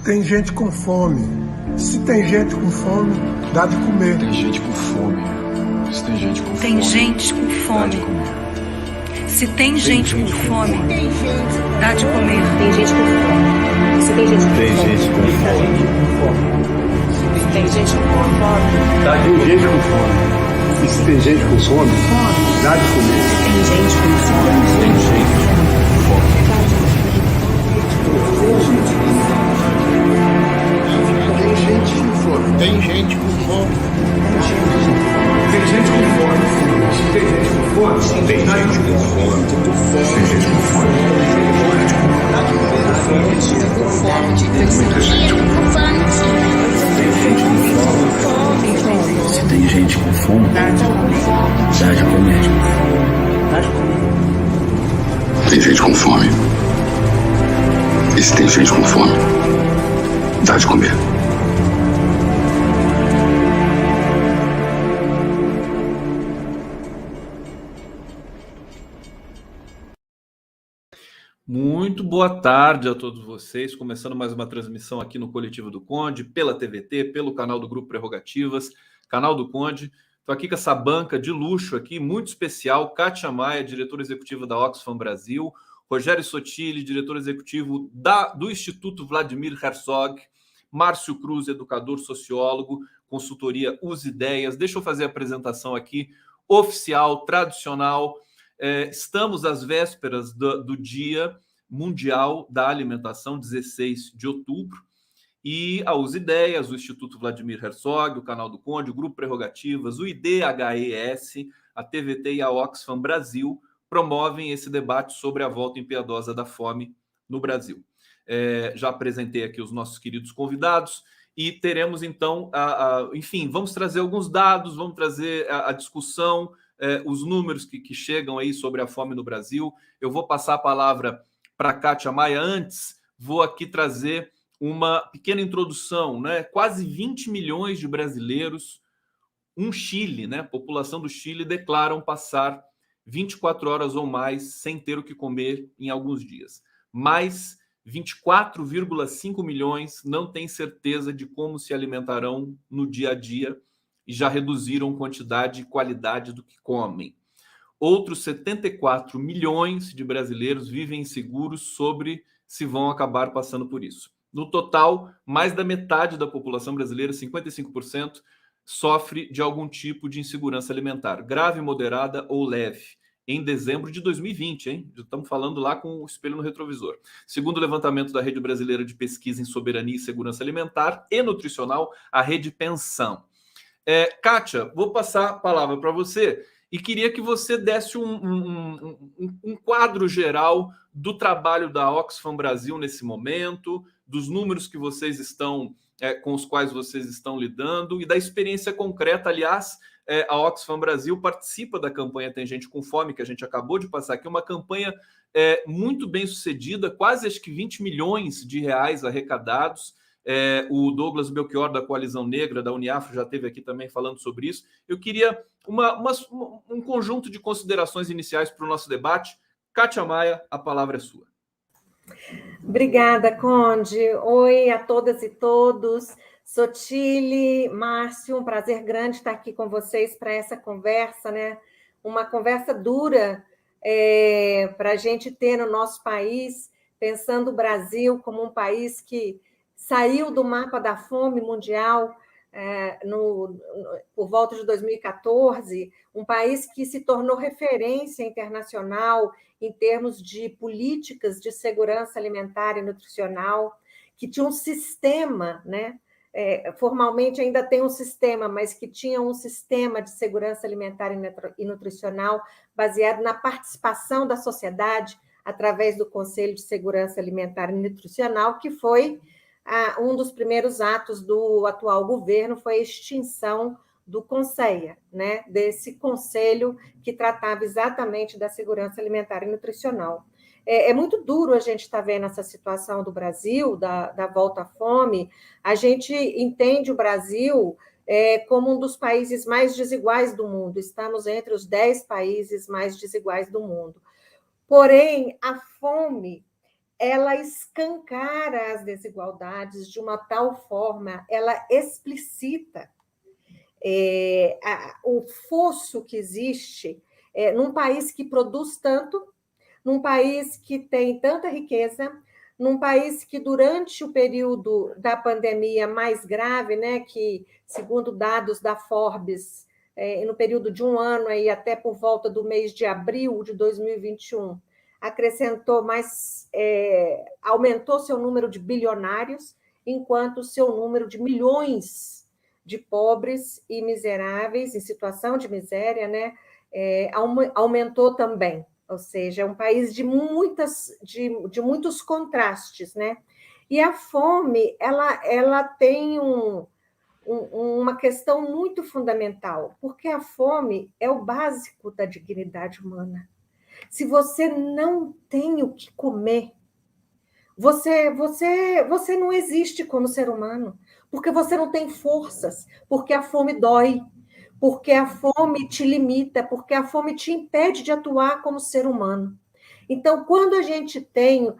Tem gente com fome. Se tem gente com fome, dá de comer. Tem gente com fome. Se tem gente com Tem fome, gente com dá fome. de comer. Se tem gente com fome, dá de comer. Tem gente com fome. Se tem gente com Tem fome. gente com fome. Tem gente com fome. Tem gente com fome. E se tem gente com fome, dá de comer. Tem gente com fome. Tem gente com fome. Tem gente com fome. Tem gente com fome. Tem gente com fome. Se tem gente com fome, tem gente com fome. Tem gente com fome. Se tem gente com fome, dá de comer. Tem gente com fome. E se tem gente com fome, dá de comer. Muito boa tarde a todos vocês, começando mais uma transmissão aqui no Coletivo do Conde, pela TVT, pelo canal do Grupo Prerrogativas, canal do Conde. Estou aqui com essa banca de luxo aqui, muito especial, Kátia Maia, diretora executiva da Oxfam Brasil, Rogério Sotile, diretor executivo do Instituto Vladimir Herzog, Márcio Cruz, educador, sociólogo, consultoria Use Ideias. Deixa eu fazer a apresentação aqui, oficial, tradicional. Estamos às vésperas do Dia Mundial da Alimentação, 16 de outubro, e a Use Ideias, o Instituto Vladimir Herzog, o Canal do Conde, o Grupo Prerrogativas, o IDHES, a TVT e a Oxfam Brasil promovem esse debate sobre a volta impiedosa da fome no Brasil. Já apresentei aqui os nossos queridos convidados e teremos então, enfim, vamos trazer alguns dados, vamos trazer a discussão, os números que chegam aí sobre a fome no Brasil. Eu vou passar a palavra para a Kátia Maia. Antes, vou aqui trazer uma pequena introdução, né? Quase 20 milhões de brasileiros, Chile, né? A população do Chile declaram passar 24 horas ou mais sem ter o que comer em alguns dias. Mais 24,5 milhões não têm certeza de como se alimentarão no dia a dia e já reduziram quantidade e qualidade do que comem. Outros 74 milhões de brasileiros vivem inseguros sobre se vão acabar passando por isso. No total, mais da metade da população brasileira, 55%, sofre de algum tipo de insegurança alimentar, grave, moderada ou leve. Em dezembro de 2020, hein? Já estamos falando lá com o espelho no retrovisor. Segundo o levantamento da Rede Brasileira de Pesquisa em Soberania e Segurança Alimentar e Nutricional, a Rede Pensão. Kátia, vou passar a palavra para você e queria que você desse um quadro geral do trabalho da Oxfam Brasil nesse momento, dos números que vocês estão, com os quais vocês estão lidando e da experiência concreta. Aliás, a Oxfam Brasil participa da campanha Tem Gente com Fome, que a gente acabou de passar aqui, uma campanha muito bem sucedida, quase acho que 20 milhões de reais arrecadados. O Douglas Belchior, da Coalizão Negra, da Uniafro, já esteve aqui também falando sobre isso. Eu queria um conjunto de considerações iniciais para o nosso debate. Kátia Maia, a palavra é sua. Obrigada, Conde. Oi a todas e todos. Sotile, Márcio, um prazer grande estar aqui com vocês para essa conversa, né? Uma conversa dura para a gente ter no nosso país, pensando o Brasil como um país que saiu do mapa da fome mundial por volta de 2014, um país que se tornou referência internacional em termos de políticas de segurança alimentar e nutricional, que tinha um sistema, né? Formalmente ainda tem um sistema, mas que tinha um sistema de segurança alimentar e nutricional baseado na participação da sociedade através do Conselho de Segurança Alimentar e Nutricional, que foi um dos primeiros atos do atual governo, foi a extinção do CONSEA, né? Desse conselho que tratava exatamente da segurança alimentar e nutricional. É muito duro a gente estar vendo essa situação do Brasil, da volta à fome. A gente entende o Brasil como um dos países mais desiguais do mundo. Estamos entre os 10 países mais desiguais do mundo. Porém, a fome ela escancara as desigualdades de uma tal forma, ela explicita o fosso que existe num país que produz tanto, num país que tem tanta riqueza, num país que, durante o período da pandemia mais grave, né, que, segundo dados da Forbes, no período de um ano, aí, até por volta do mês de abril de 2021, acrescentou mais, aumentou seu número de bilionários, enquanto o seu número de milhões de pobres e miseráveis, em situação de miséria, né, aumentou também. Ou seja, é um país de muitos contrastes, né? E a fome, ela tem uma questão muito fundamental, porque a fome é o básico da dignidade humana. Se você não tem o que comer, você não existe como ser humano, porque você não tem forças, porque a fome dói, porque a fome te limita, porque a fome te impede de atuar como ser humano. Então, quando a gente tem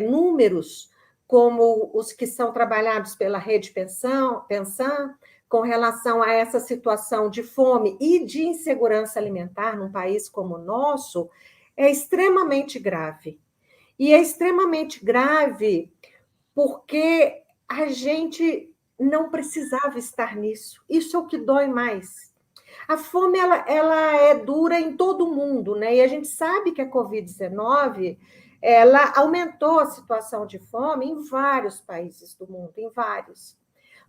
números como os que são trabalhados pela Rede Pensão, com relação a essa situação de fome e de insegurança alimentar num país como o nosso, é extremamente grave. E é extremamente grave porque a gente não precisava estar nisso. Isso é o que dói mais. A fome, ela é dura em todo o mundo, né? E a gente sabe que a Covid-19, ela aumentou a situação de fome em vários países do mundo, em vários.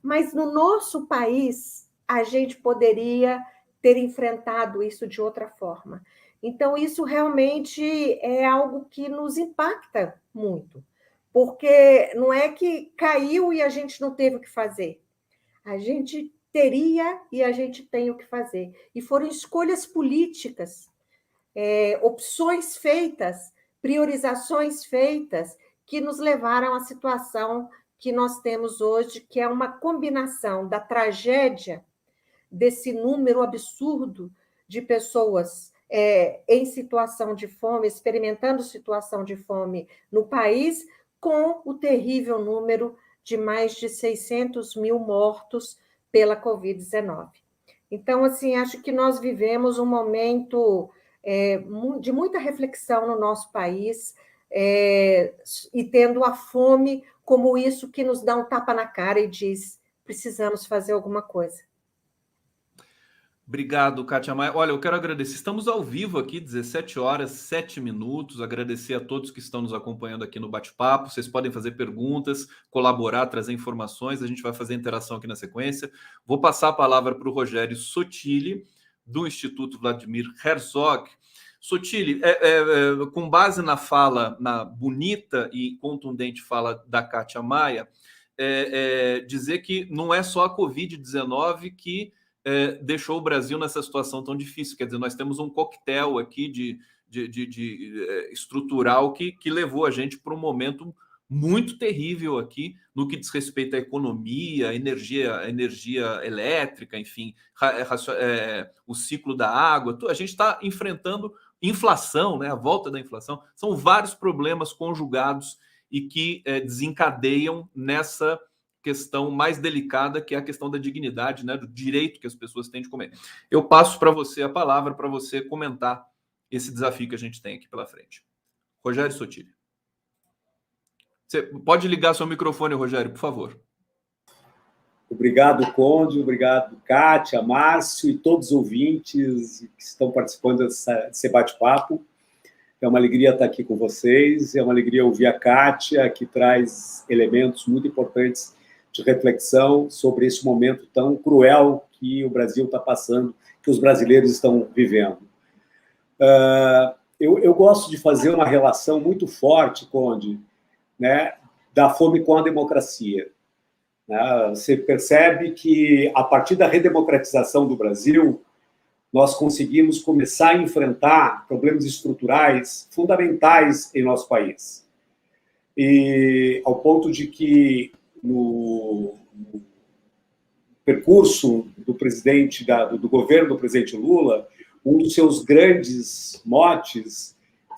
Mas no nosso país, a gente poderia ter enfrentado isso de outra forma. Então, isso realmente é algo que nos impacta muito, porque não é que caiu e a gente não teve o que fazer. A gente teria e a gente tem o que fazer. E foram escolhas políticas, opções feitas, priorizações feitas, que nos levaram à situação que nós temos hoje, que é uma combinação da tragédia, desse número absurdo de pessoas em situação de fome, experimentando situação de fome no país, com o terrível número de mais de 600 mil mortos pela Covid-19. Então, assim, acho que nós vivemos um momento de muita reflexão no nosso país, e tendo a fome como isso que nos dá um tapa na cara e diz: precisamos fazer alguma coisa. Obrigado, Kátia Maia. Olha, eu quero agradecer. Estamos ao vivo aqui, 17 horas, 7 minutos. Agradecer a todos que estão nos acompanhando aqui no bate-papo. Vocês podem fazer perguntas, colaborar, trazer informações. A gente vai fazer interação aqui na sequência. Vou passar a palavra para o Rogério Sotile, do Instituto Vladimir Herzog. Sotile, com base na fala, na bonita e contundente fala da Kátia Maia, dizer que não é só a Covid-19 que deixou o Brasil nessa situação tão difícil. Quer dizer, nós temos um coquetel aqui de estrutural que levou a gente para um momento muito terrível aqui no que diz respeito à economia, energia elétrica, enfim, o ciclo da água. A gente está enfrentando inflação, né? A volta da inflação. São vários problemas conjugados e que desencadeiam nessa questão mais delicada, que é a questão da dignidade, né, do direito que as pessoas têm de comer. Eu passo para você a palavra para você comentar esse desafio que a gente tem aqui pela frente. Rogério Sotile. Você pode ligar seu microfone, Rogério, por favor. Obrigado, Conde, obrigado, Kátia, Márcio e todos os ouvintes que estão participando desse bate-papo. É uma alegria estar aqui com vocês, é uma alegria ouvir a Kátia, que traz elementos muito importantes de reflexão sobre esse momento tão cruel que o Brasil está passando, que os brasileiros estão vivendo. Eu gosto de fazer uma relação muito forte, Conde, né, da fome com a democracia. Você percebe que, a partir da redemocratização do Brasil, nós conseguimos começar a enfrentar problemas estruturais fundamentais em nosso país. E ao ponto de que, no percurso do presidente, do governo do presidente Lula, um dos seus grandes motes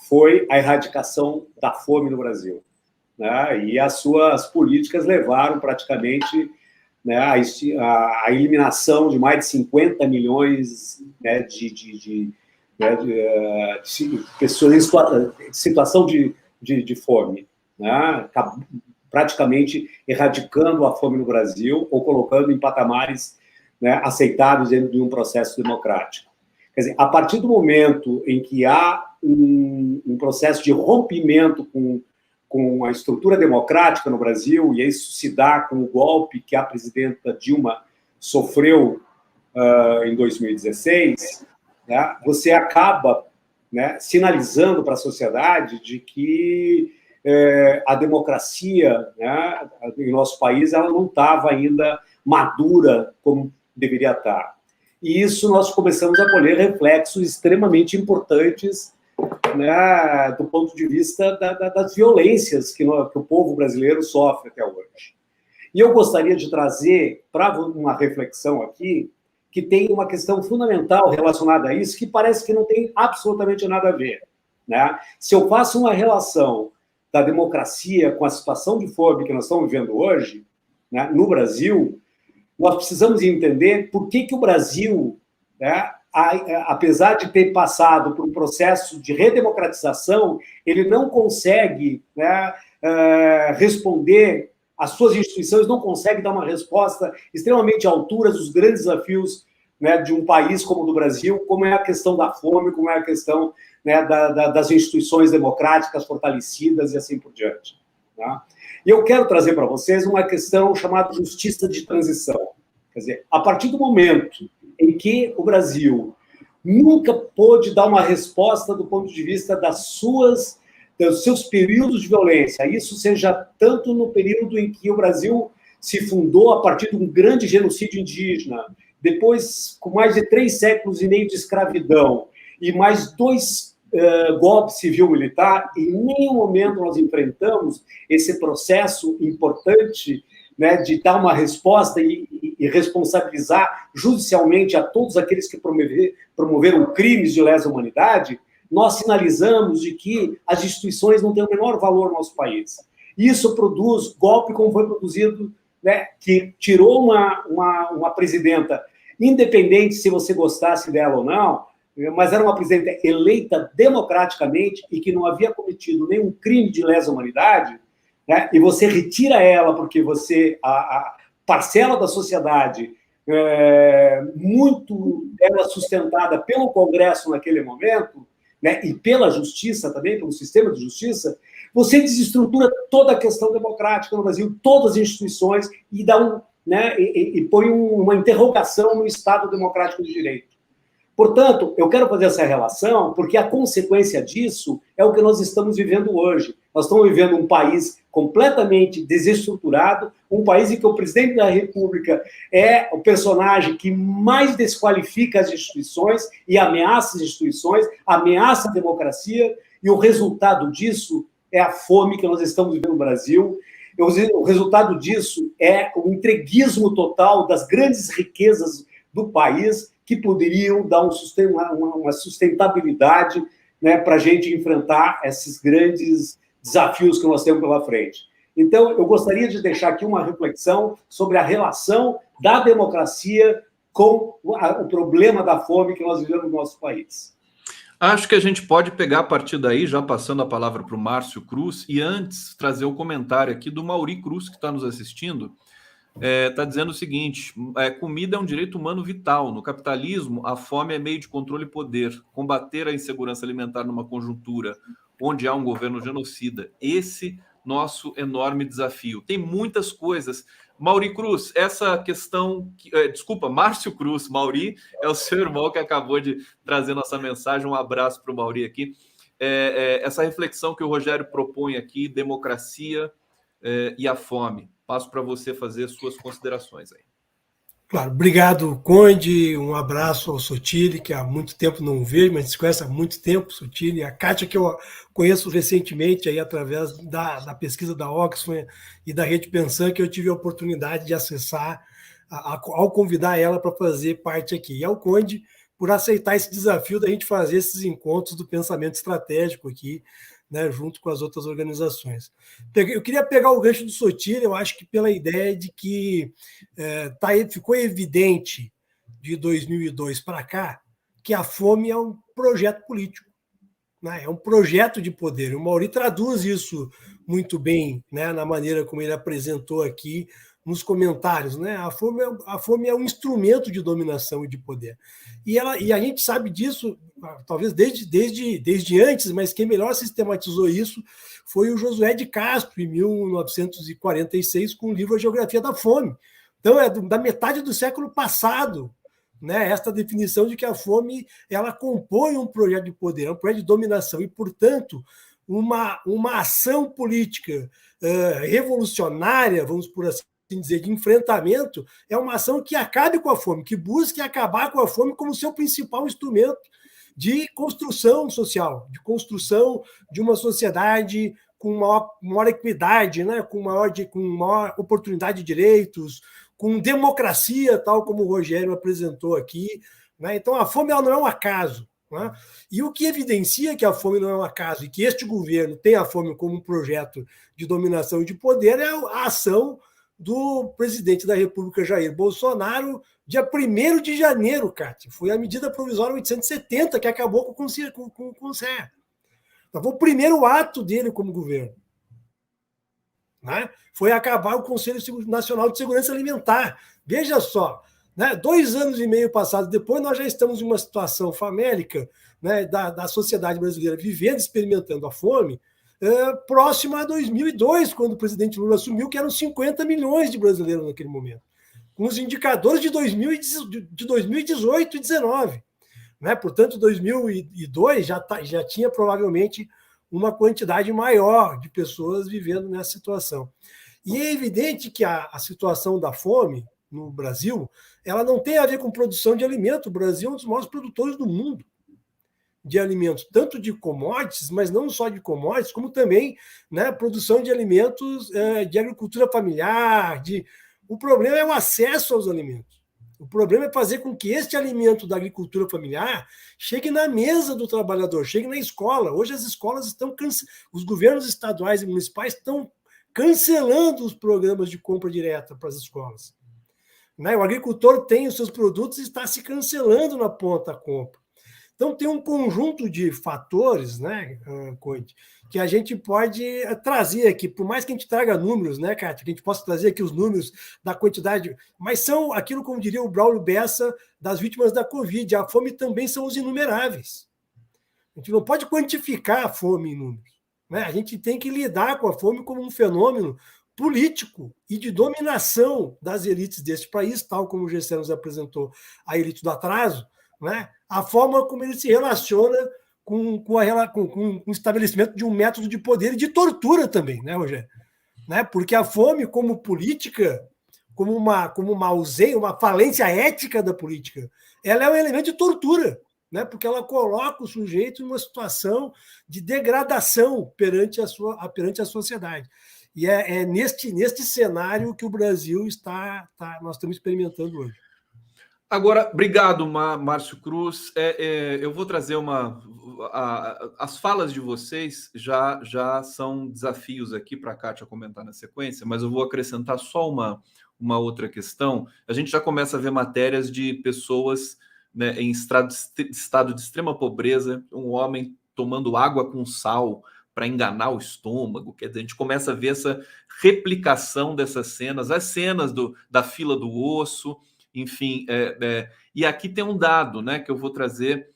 foi a erradicação da fome no Brasil. né, e as suas políticas levaram praticamente, né, a eliminação de mais de 50 milhões, né, de pessoas em situação de fome, né, praticamente erradicando a fome no Brasil ou colocando em patamares, né, aceitáveis dentro de um processo democrático. Quer dizer, a partir do momento em que há um processo de rompimento com a estrutura democrática no Brasil, e isso se dá com o golpe que a presidenta Dilma sofreu em 2016, né, você acaba, né, sinalizando para a sociedade de que a democracia, né, em nosso país ela não estava ainda madura como deveria estar. E isso nós começamos a colher reflexos extremamente importantes, né, do ponto de vista das violências que o povo brasileiro sofre até hoje. E eu gostaria de trazer para uma reflexão aqui que tem uma questão fundamental relacionada a isso, que parece que não tem absolutamente nada a ver, né? Se eu faço uma relação da democracia com a situação de fome que nós estamos vivendo hoje, né, no Brasil, nós precisamos entender por que o Brasil, né, apesar de ter passado por um processo de redemocratização, ele não consegue, né, responder, as suas instituições não conseguem dar uma resposta extremamente à altura dos grandes desafios, né, de um país como o do Brasil, como é a questão da fome, como é a questão, né, das instituições democráticas fortalecidas e assim por diante. Tá? E eu quero trazer para vocês uma questão chamada justiça de transição. Quer dizer, a partir do momento em que o Brasil nunca pôde dar uma resposta do ponto de vista dos seus períodos de violência, isso seja tanto no período em que o Brasil se fundou a partir de um grande genocídio indígena, depois com mais de 3 séculos e meio de escravidão e mais 2 golpes civil-militar, em nenhum momento nós enfrentamos esse processo importante, né, de dar uma resposta e responsabilizar judicialmente a todos aqueles que promoveram crimes de lesa humanidade. Nós sinalizamos de que as instituições não têm o menor valor no nosso país. Isso produz golpe como foi produzido, né, que tirou uma presidenta, independente se você gostasse dela ou não, mas era uma presidenta eleita democraticamente e que não havia cometido nenhum crime de lesa humanidade, né, e você retira ela porque a parcela da sociedade muito ela sustentada pelo Congresso naquele momento, né, e pela justiça também, pelo sistema de justiça, você desestrutura toda a questão democrática no Brasil, todas as instituições, e dá e põe uma interrogação no Estado democrático de direito. Portanto, eu quero fazer essa relação porque a consequência disso é o que nós estamos vivendo hoje. Nós estamos vivendo um país completamente desestruturado, um país em que o presidente da República é o personagem que mais desqualifica as instituições e ameaça as instituições, ameaça a democracia, e o resultado disso é a fome que nós estamos vivendo no Brasil. O resultado disso é o entreguismo total das grandes riquezas do país, que poderiam dar uma sustentabilidade, né, para a gente enfrentar esses grandes desafios que nós temos pela frente. Então, eu gostaria de deixar aqui uma reflexão sobre a relação da democracia com o problema da fome que nós vivemos no nosso país. Acho que a gente pode pegar a partir daí, já passando a palavra para o Márcio Cruz, e antes trazer o comentário aqui do Mauri Cruz, que está nos assistindo. Está dizendo o seguinte: comida é um direito humano vital. No capitalismo, a fome é meio de controle e poder. Combater a insegurança alimentar numa conjuntura onde há um governo genocida. Esse nosso enorme desafio. Tem muitas coisas. Mauri Cruz, essa questão... desculpa, Márcio Cruz. Mauri é o seu irmão que acabou de trazer nossa mensagem. Um abraço para o Mauri aqui. Essa reflexão que o Rogério propõe aqui, democracia e a fome. Passo para você fazer suas considerações aí. Claro, obrigado, Conde, um abraço ao Sotile, que há muito tempo não vejo, mas se conhece há muito tempo, Sotile, a Kátia, que eu conheço recentemente, aí, através da pesquisa da Oxfam e da Rede Pensan, que eu tive a oportunidade de acessar ao convidar ela para fazer parte aqui. E ao Conde, por aceitar esse desafio da gente fazer esses encontros do pensamento estratégico aqui, né, junto com as outras organizações. Eu queria pegar o gancho do Sotilha, eu acho que pela ideia de que ficou evidente de 2002 para cá que a fome é um projeto político, né? É um projeto de poder. O Mauri traduz isso muito bem, né, na maneira como ele apresentou aqui nos comentários, né? A fome é um instrumento de dominação e de poder. E a gente sabe disso, talvez desde antes, mas quem melhor sistematizou isso foi o Josué de Castro, em 1946, com o livro A Geografia da Fome. Então, é da metade do século passado, né, esta definição de que a fome ela compõe um projeto de poder, é um projeto de dominação, e, portanto, uma ação política revolucionária, vamos por assim dizer, de enfrentamento, é uma ação que acabe com a fome, que busque acabar com a fome como seu principal instrumento de construção social, de construção de uma sociedade com maior equidade, né, com maior oportunidade de direitos, com democracia, tal como o Rogério apresentou aqui, né? Então, a fome ela não é um acaso, né? E o que evidencia que a fome não é um acaso e que este governo tem a fome como um projeto de dominação e de poder é a ação do presidente da República, Jair Bolsonaro, dia 1º de janeiro, Cátia. Foi a medida provisória 870 que acabou com o CER. Então, foi o primeiro ato dele como governo, né? Foi acabar o Conselho Nacional de Segurança Alimentar. Veja só, né? 2 anos e meio passados depois, nós já estamos em uma situação famélica, né, da sociedade brasileira vivendo, experimentando a fome, próxima a 2002, quando o presidente Lula assumiu, que eram 50 milhões de brasileiros naquele momento, com os indicadores de 2018 e 2019. Né? Portanto, 2002 já tinha provavelmente uma quantidade maior de pessoas vivendo nessa situação. E é evidente que a situação da fome no Brasil ela não tem a ver com produção de alimento. O Brasil é um dos maiores produtores do mundo de alimentos, tanto de commodities, mas não só de commodities, como também, né, produção de alimentos de agricultura familiar. O problema é o acesso aos alimentos. O problema é fazer com que este alimento da agricultura familiar chegue na mesa do trabalhador, chegue na escola. Hoje as escolas estão os governos estaduais e municipais estão cancelando os programas de compra direta para as escolas. Né? O agricultor tem os seus produtos e está se cancelando na ponta a compra. Então, tem um conjunto de fatores, né, Conde, que a gente pode trazer aqui, por mais que a gente traga números, né, Cátia, que a gente possa trazer aqui os números da quantidade, mas são aquilo, como diria o Braulio Bessa, das vítimas da Covid. A fome também são os inumeráveis. A gente não pode quantificar a fome em números, né? A gente tem que lidar com a fome como um fenômeno político e de dominação das elites deste país, tal como o Gessé nos apresentou a elite do atraso, né? A forma como ele se relaciona com o estabelecimento de um método de poder e de tortura também, né, Rogério? Né? Porque a fome, como política, como uma ausência, uma falência ética da política, ela é um elemento de tortura, né? Porque ela coloca o sujeito em uma situação de degradação perante a sociedade. E é neste cenário que o Brasil nós estamos experimentando hoje. Agora, obrigado, Márcio Cruz. Eu vou trazer as falas de vocês já são desafios aqui para a Kátia comentar na sequência, mas eu vou acrescentar só uma outra questão. A gente já começa a ver matérias de pessoas, né, em estado de extrema pobreza, um homem tomando água com sal para enganar o estômago. Quer dizer, a gente começa a ver essa replicação dessas cenas, as cenas da fila do osso. Enfim, e aqui tem um dado, né, que eu vou trazer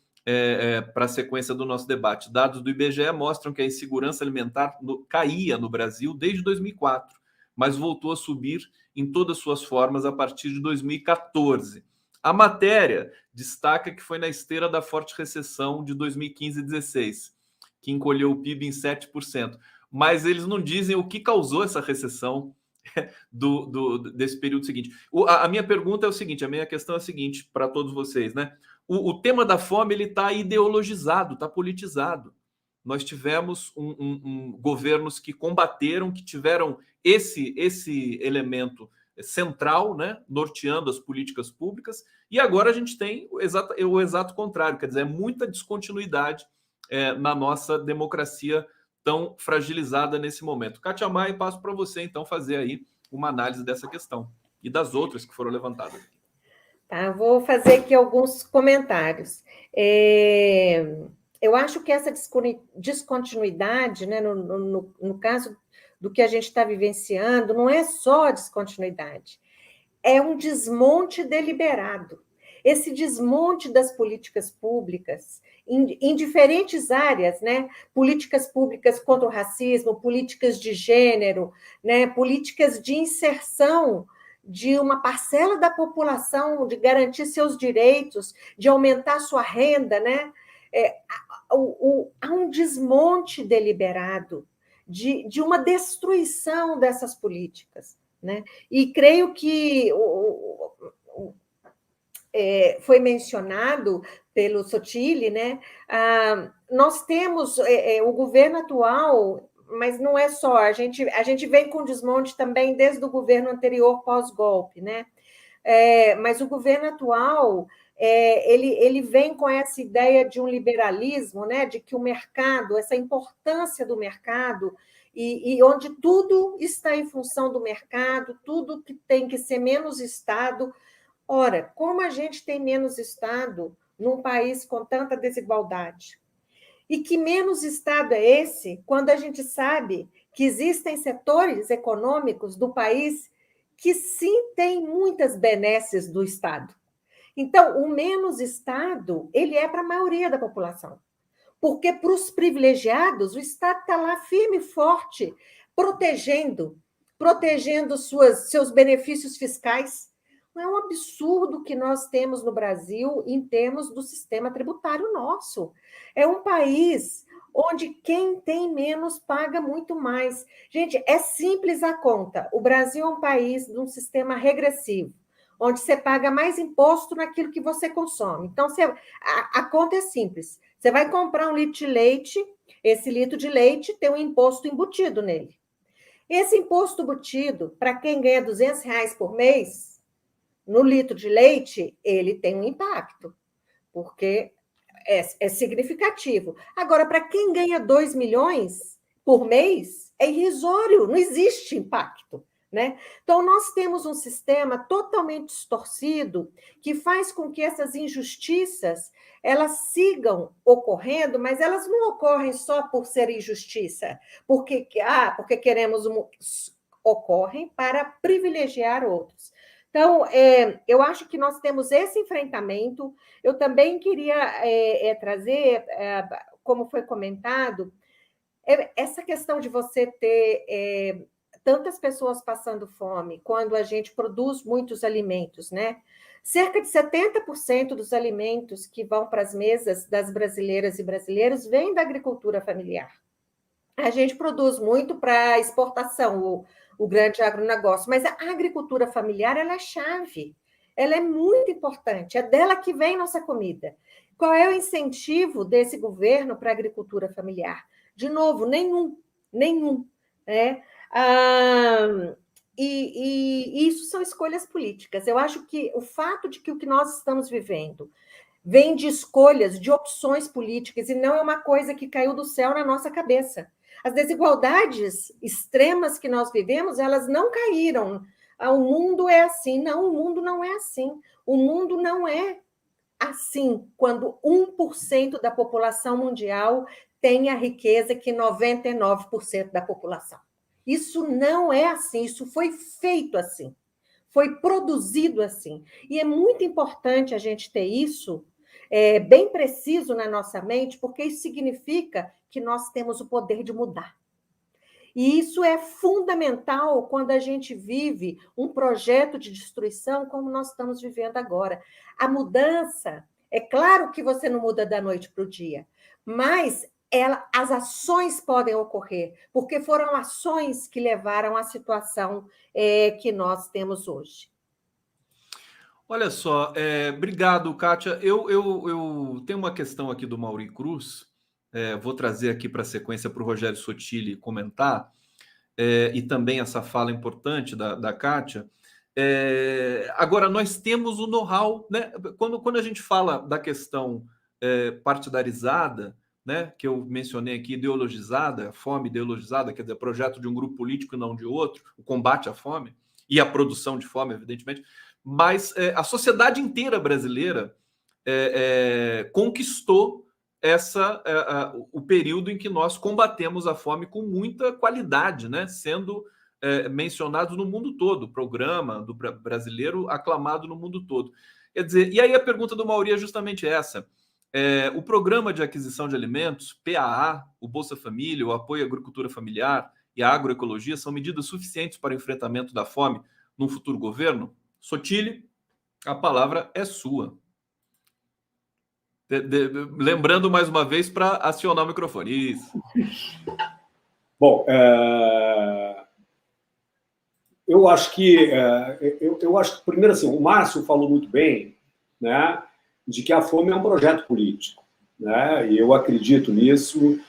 para a sequência do nosso debate. Dados do IBGE mostram que a insegurança alimentar caía no Brasil desde 2004, mas voltou a subir em todas suas formas a partir de 2014. A matéria destaca que foi na esteira da forte recessão de 2015 e 2016, que encolheu o PIB em 7%. Mas eles não dizem o que causou essa recessão desse período seguinte. A minha pergunta é o seguinte, a minha questão é a seguinte para todos vocês, né? O tema da fome ele está ideologizado, está politizado. Nós tivemos governos que combateram, que tiveram esse elemento central, né, norteando as políticas públicas, e agora a gente tem o exato contrário, quer dizer, é muita descontinuidade na nossa democracia tão fragilizada nesse momento. Kátia Maia, passo para você, então, fazer aí uma análise dessa questão e das outras que foram levantadas. Tá, vou fazer aqui alguns comentários. Eu acho que essa descontinuidade, né, no caso do que a gente está vivenciando, não é só descontinuidade, é um desmonte deliberado. Esse desmonte das políticas públicas, em diferentes áreas, né? Políticas públicas contra o racismo, políticas de gênero, né? Políticas de inserção de uma parcela da população, de garantir seus direitos, de aumentar sua renda, né? Há um desmonte deliberado de uma destruição dessas políticas, né? E creio que foi mencionado pelo Sottile, né? Nós temos o governo atual, mas não é só, a gente vem com desmonte também desde o governo anterior, pós-golpe, né? Mas o governo atual, ele vem com essa ideia de um liberalismo, né? De que o mercado, essa importância do mercado, e onde tudo está em função do mercado, tudo que tem que ser menos Estado. Ora, como a gente tem menos Estado num país com tanta desigualdade? E que menos Estado é esse quando a gente sabe que existem setores econômicos do país que sim têm muitas benesses do Estado? Então, o menos Estado, ele é para a maioria da população. Porque para os privilegiados, o Estado está lá firme e forte, protegendo seus benefícios fiscais. Não é um absurdo que nós temos no Brasil em termos do sistema tributário nosso. É um país onde quem tem menos paga muito mais. Gente, é simples a conta. O Brasil é um país de um sistema regressivo, onde você paga mais imposto naquilo que você consome. Então, a conta é simples. Você vai comprar um litro de leite, esse litro de leite tem um imposto embutido nele. Esse imposto embutido, para quem ganha R$200 por mês, no litro de leite, ele tem um impacto, porque é significativo. Agora, para quem ganha 2 milhões por mês, é irrisório, não existe impacto, né? Então, nós temos um sistema totalmente distorcido que faz com que essas injustiças elas sigam ocorrendo, mas elas não ocorrem só por ser injustiça, porque queremos... Ocorrem para privilegiar outros. Então, eu acho que nós temos esse enfrentamento. Eu também queria trazer, como foi comentado, essa questão de você ter tantas pessoas passando fome quando a gente produz muitos alimentos, né? Cerca de 70% dos alimentos que vão para as mesas das brasileiras e brasileiros vêm da agricultura familiar. A gente produz muito para exportação, o grande agronegócio, mas a agricultura familiar ela é chave, ela é muito importante, é dela que vem nossa comida. Qual é o incentivo desse governo para a agricultura familiar? De novo, nenhum, né? E isso são escolhas políticas. Eu acho que o fato de que o que nós estamos vivendo vem de escolhas, de opções políticas, e não é uma coisa que caiu do céu na nossa cabeça. As desigualdades extremas que nós vivemos, elas não caíram. O mundo é assim. Não, o mundo não é assim. O mundo não é assim quando 1% da população mundial tem a riqueza que 99% da população. Isso não é assim, isso foi feito assim, foi produzido assim. E é muito importante a gente ter isso bem preciso na nossa mente, porque isso significa que nós temos o poder de mudar. E isso é fundamental quando a gente vive um projeto de destruição como nós estamos vivendo agora. A mudança, é claro que você não muda da noite para o dia, mas as ações podem ocorrer, porque foram ações que levaram à situação que nós temos hoje. Olha só, obrigado, Kátia. Eu tenho uma questão aqui do Mauri Cruz, vou trazer aqui para a sequência para o Rogério Sottile comentar, e também essa fala importante da Kátia. Agora, nós temos o know-how, né? Quando a gente fala da questão partidarizada, né, que eu mencionei aqui, ideologizada, a fome ideologizada, quer dizer, projeto de um grupo político e não de outro, o combate à fome e a produção de fome, evidentemente, mas a sociedade inteira brasileira conquistou o período em que nós combatemos a fome com muita qualidade, né, sendo mencionados no mundo todo, o programa do brasileiro aclamado no mundo todo. Quer dizer, e aí a pergunta do Mauri é justamente essa. O Programa de Aquisição de Alimentos, PAA, o Bolsa Família, o Apoio à Agricultura Familiar e a Agroecologia são medidas suficientes para o enfrentamento da fome num futuro governo? Sotile, a palavra é sua. Lembrando mais uma vez para acionar o microfone. Isso. Bom, eu acho que primeiro assim, o Márcio falou muito bem, né, de que a fome é um projeto político, né? E eu acredito nisso.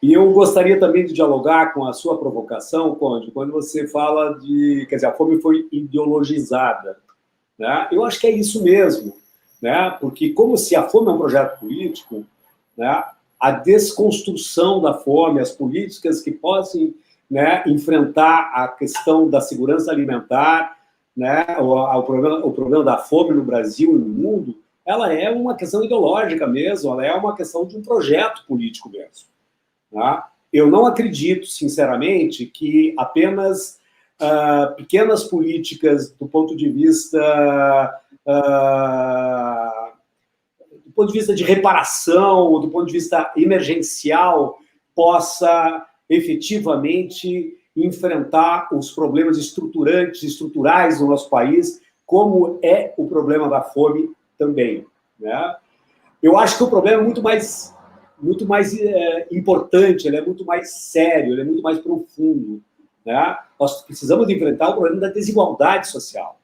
E eu gostaria também de dialogar com a sua provocação, Conde, quando você fala de, quer dizer, a fome foi ideologizada, né? Eu acho que é isso mesmo, né? Porque como se a fome é um projeto político, né, a desconstrução da fome, as políticas que possam, né, enfrentar a questão da segurança alimentar, né, o problema da fome no Brasil e no mundo, ela é uma questão ideológica mesmo, ela é uma questão de um projeto político mesmo. Tá? Eu não acredito, sinceramente, que apenas pequenas políticas do ponto de vista de reparação, ou do ponto de vista emergencial, possa efetivamente enfrentar os problemas estruturais do nosso país, como é o problema da fome também, né? Eu acho que o problema é muito mais importante, ele é muito mais sério, ele é muito mais profundo, né? Nós precisamos enfrentar o problema da desigualdade social,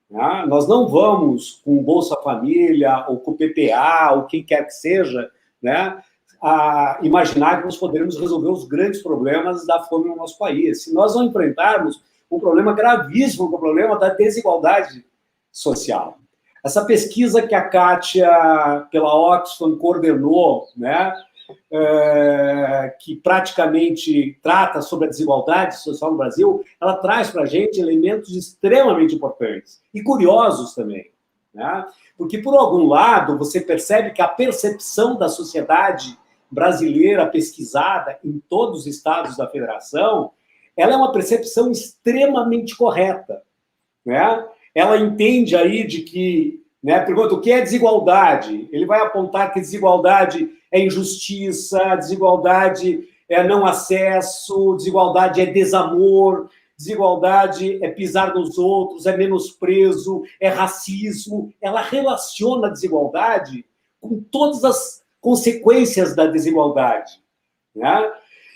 né? Nós não vamos com o Bolsa Família, ou com o PPA, ou quem quer que seja, né, a imaginar que nós poderemos resolver os grandes problemas da fome no nosso país. Se nós não enfrentarmos um problema gravíssimo, o problema da desigualdade social. Essa pesquisa que a Kátia, pela Oxfam, coordenou, né, que praticamente trata sobre a desigualdade social no Brasil, ela traz para a gente elementos extremamente importantes e curiosos também, né? Porque, por algum lado, você percebe que a percepção da sociedade brasileira pesquisada em todos os estados da federação, ela é uma percepção extremamente correta, né? Ela entende aí de que, né, pergunta o que é desigualdade, ele vai apontar que desigualdade é injustiça, desigualdade é não acesso, desigualdade é desamor, desigualdade é pisar nos outros, é menosprezo, é racismo. Ela relaciona a desigualdade com todas as consequências da desigualdade, né?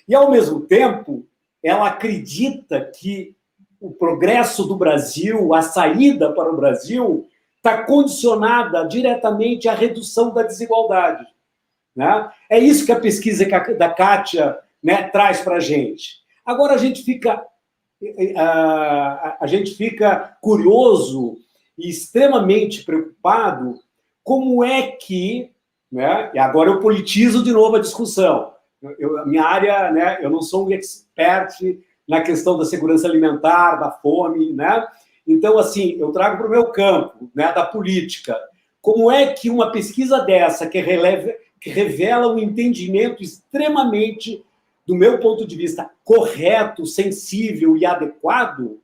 E, ao mesmo tempo, ela acredita que o progresso do Brasil, a saída para o Brasil, está condicionada diretamente à redução da desigualdade, né? É isso que a pesquisa da Kátia, né, traz para a gente. Agora, a gente fica curioso e extremamente preocupado como é que, né, e agora eu politizo de novo a discussão. A minha área, né, eu não sou um expert na questão da segurança alimentar, da fome, né? Então, assim, eu trago para o meu campo, né, da política. Como é que uma pesquisa dessa, que revela um entendimento extremamente, do meu ponto de vista, correto, sensível e adequado,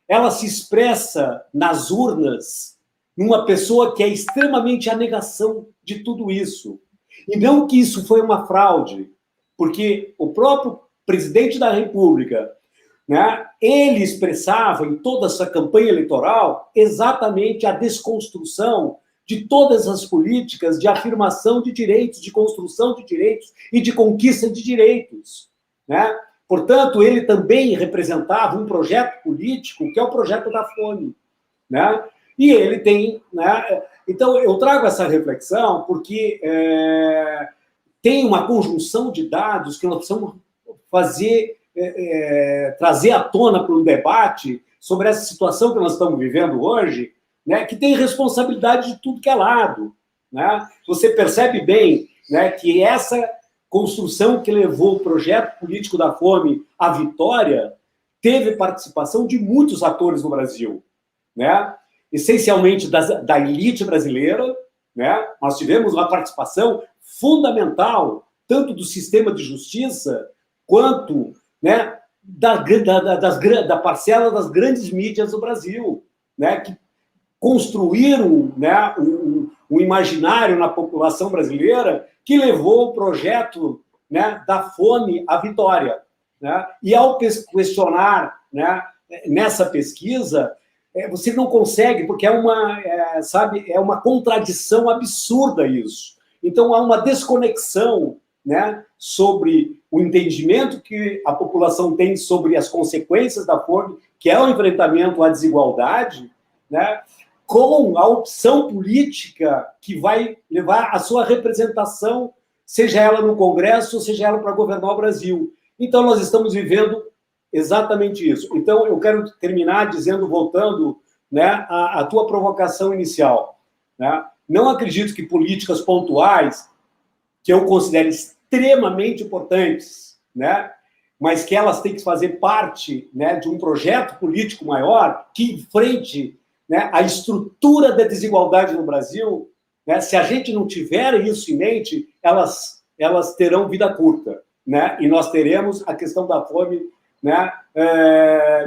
ela se expressa nas urnas numa pessoa que é extremamente a negação de tudo isso. E não que isso foi uma fraude, porque o próprio presidente da República, né, ele expressava em toda essa campanha eleitoral exatamente a desconstrução de todas as políticas de afirmação de direitos, de construção de direitos e de conquista de direitos, né? Portanto, ele também representava um projeto político que é o projeto da fome, né? E ele tem, né? Então, eu trago essa reflexão porque tem uma conjunção de dados que nós precisamos trazer à tona para um debate sobre essa situação que nós estamos vivendo hoje, né, que tem responsabilidade de tudo que é lado, né? Você percebe bem, né, que essa construção que levou o projeto político da fome à vitória teve participação de muitos atores no Brasil, né? Essencialmente da elite brasileira, né? Nós tivemos uma participação fundamental, tanto do sistema de justiça, quanto, né, da parcela das grandes mídias do Brasil, né, que construíram, né, um imaginário na população brasileira que levou o projeto, né, da fome à vitória, né? E ao questionar, né, nessa pesquisa, você não consegue, porque é uma contradição absurda isso. Então, há uma desconexão, né, sobre o entendimento que a população tem sobre as consequências da fome, que é o enfrentamento à desigualdade, né, com a opção política que vai levar a sua representação, seja ela no Congresso, seja ela para governar o Brasil. Então, nós estamos vivendo exatamente isso. Então, eu quero terminar dizendo, voltando, né, à tua provocação inicial, né? Não acredito que políticas pontuais, que eu considero extremamente importantes, né, mas que elas têm que fazer parte, né, de um projeto político maior que enfrente, né, a estrutura da desigualdade no Brasil, né? Se a gente não tiver isso em mente, elas terão vida curta, né? E nós teremos a questão da fome, né,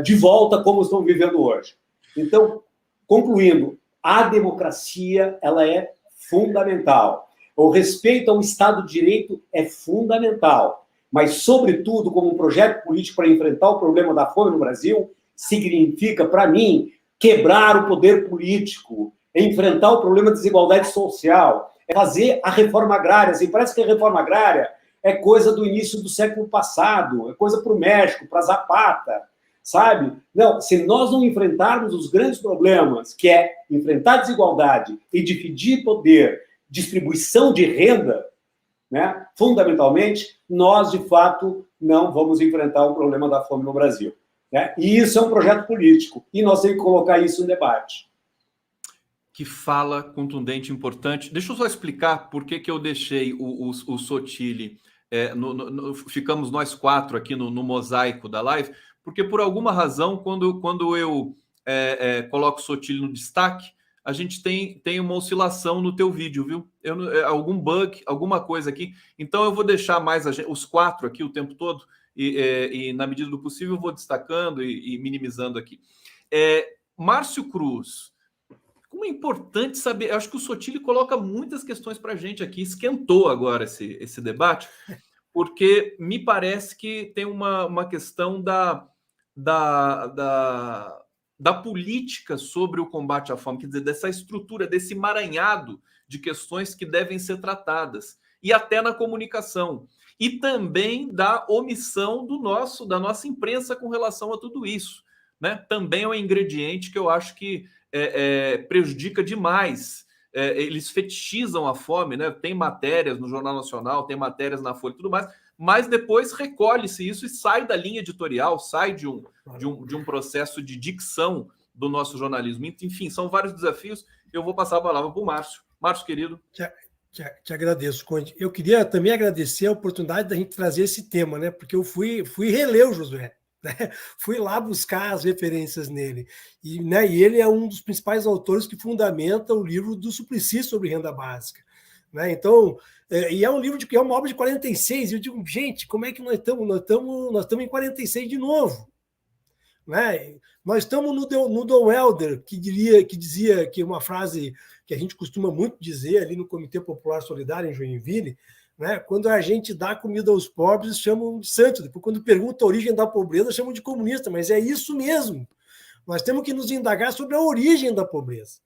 de volta como estamos vivendo hoje. Então, concluindo, a democracia ela é fundamental. O respeito ao Estado de Direito é fundamental, mas, sobretudo, como um projeto político para enfrentar o problema da fome no Brasil, significa, para mim, quebrar o poder político, enfrentar o problema da desigualdade social, fazer a reforma agrária. Assim, parece que a reforma agrária é coisa do início do século passado, é coisa para o México, para Zapata, sabe? Não, se nós não enfrentarmos os grandes problemas, que é enfrentar a desigualdade e dividir poder, distribuição de renda, né, fundamentalmente, nós, de fato, não vamos enfrentar o problema da fome no Brasil, né? E isso é um projeto político, e nós temos que colocar isso em debate. Que fala contundente, importante. Deixa eu só explicar por que eu deixei o Sotile, ficamos nós quatro aqui no mosaico da live, porque por alguma razão, quando eu coloco o Sotile no destaque, a gente tem uma oscilação no teu vídeo, viu? Algum bug, alguma coisa aqui. Então eu vou deixar mais os quatro aqui o tempo todo, e na medida do possível eu vou destacando e minimizando aqui. Márcio Cruz, como é importante saber, eu acho que o Sotile coloca muitas questões para a gente aqui, esquentou agora esse debate, porque me parece que tem uma questão da política sobre o combate à fome, quer dizer, dessa estrutura, desse emaranhado de questões que devem ser tratadas, e até na comunicação, e também da omissão da nossa imprensa com relação a tudo isso, né? Também é um ingrediente que eu acho que prejudica demais. Eles fetichizam a fome, né? Tem matérias no Jornal Nacional, tem matérias na Folha e tudo mais, mas depois recolhe-se isso e sai da linha editorial, sai de um processo de dicção do nosso jornalismo. Enfim, são vários desafios. Eu vou passar a palavra para o Márcio. Márcio, querido. Te agradeço, Conde. Eu queria também agradecer a oportunidade da gente trazer esse tema, né? Porque eu fui reler o Josué, né? Fui lá buscar as referências nele. E ele é um dos principais autores que fundamenta o livro do Suplicy sobre renda básica, né? Então, e é um livro que é uma obra de 46, e eu digo, gente, como é que nós estamos? Nós estamos em 46 de novo, né? Nós estamos no Dom Helder, que dizia que uma frase que a gente costuma muito dizer ali no Comitê Popular Solidário em Joinville, né? Quando a gente dá comida aos pobres, chamam de santo. Depois, quando pergunta a origem da pobreza, chamam de comunista. Mas é isso mesmo. Nós temos que nos indagar sobre a origem da pobreza,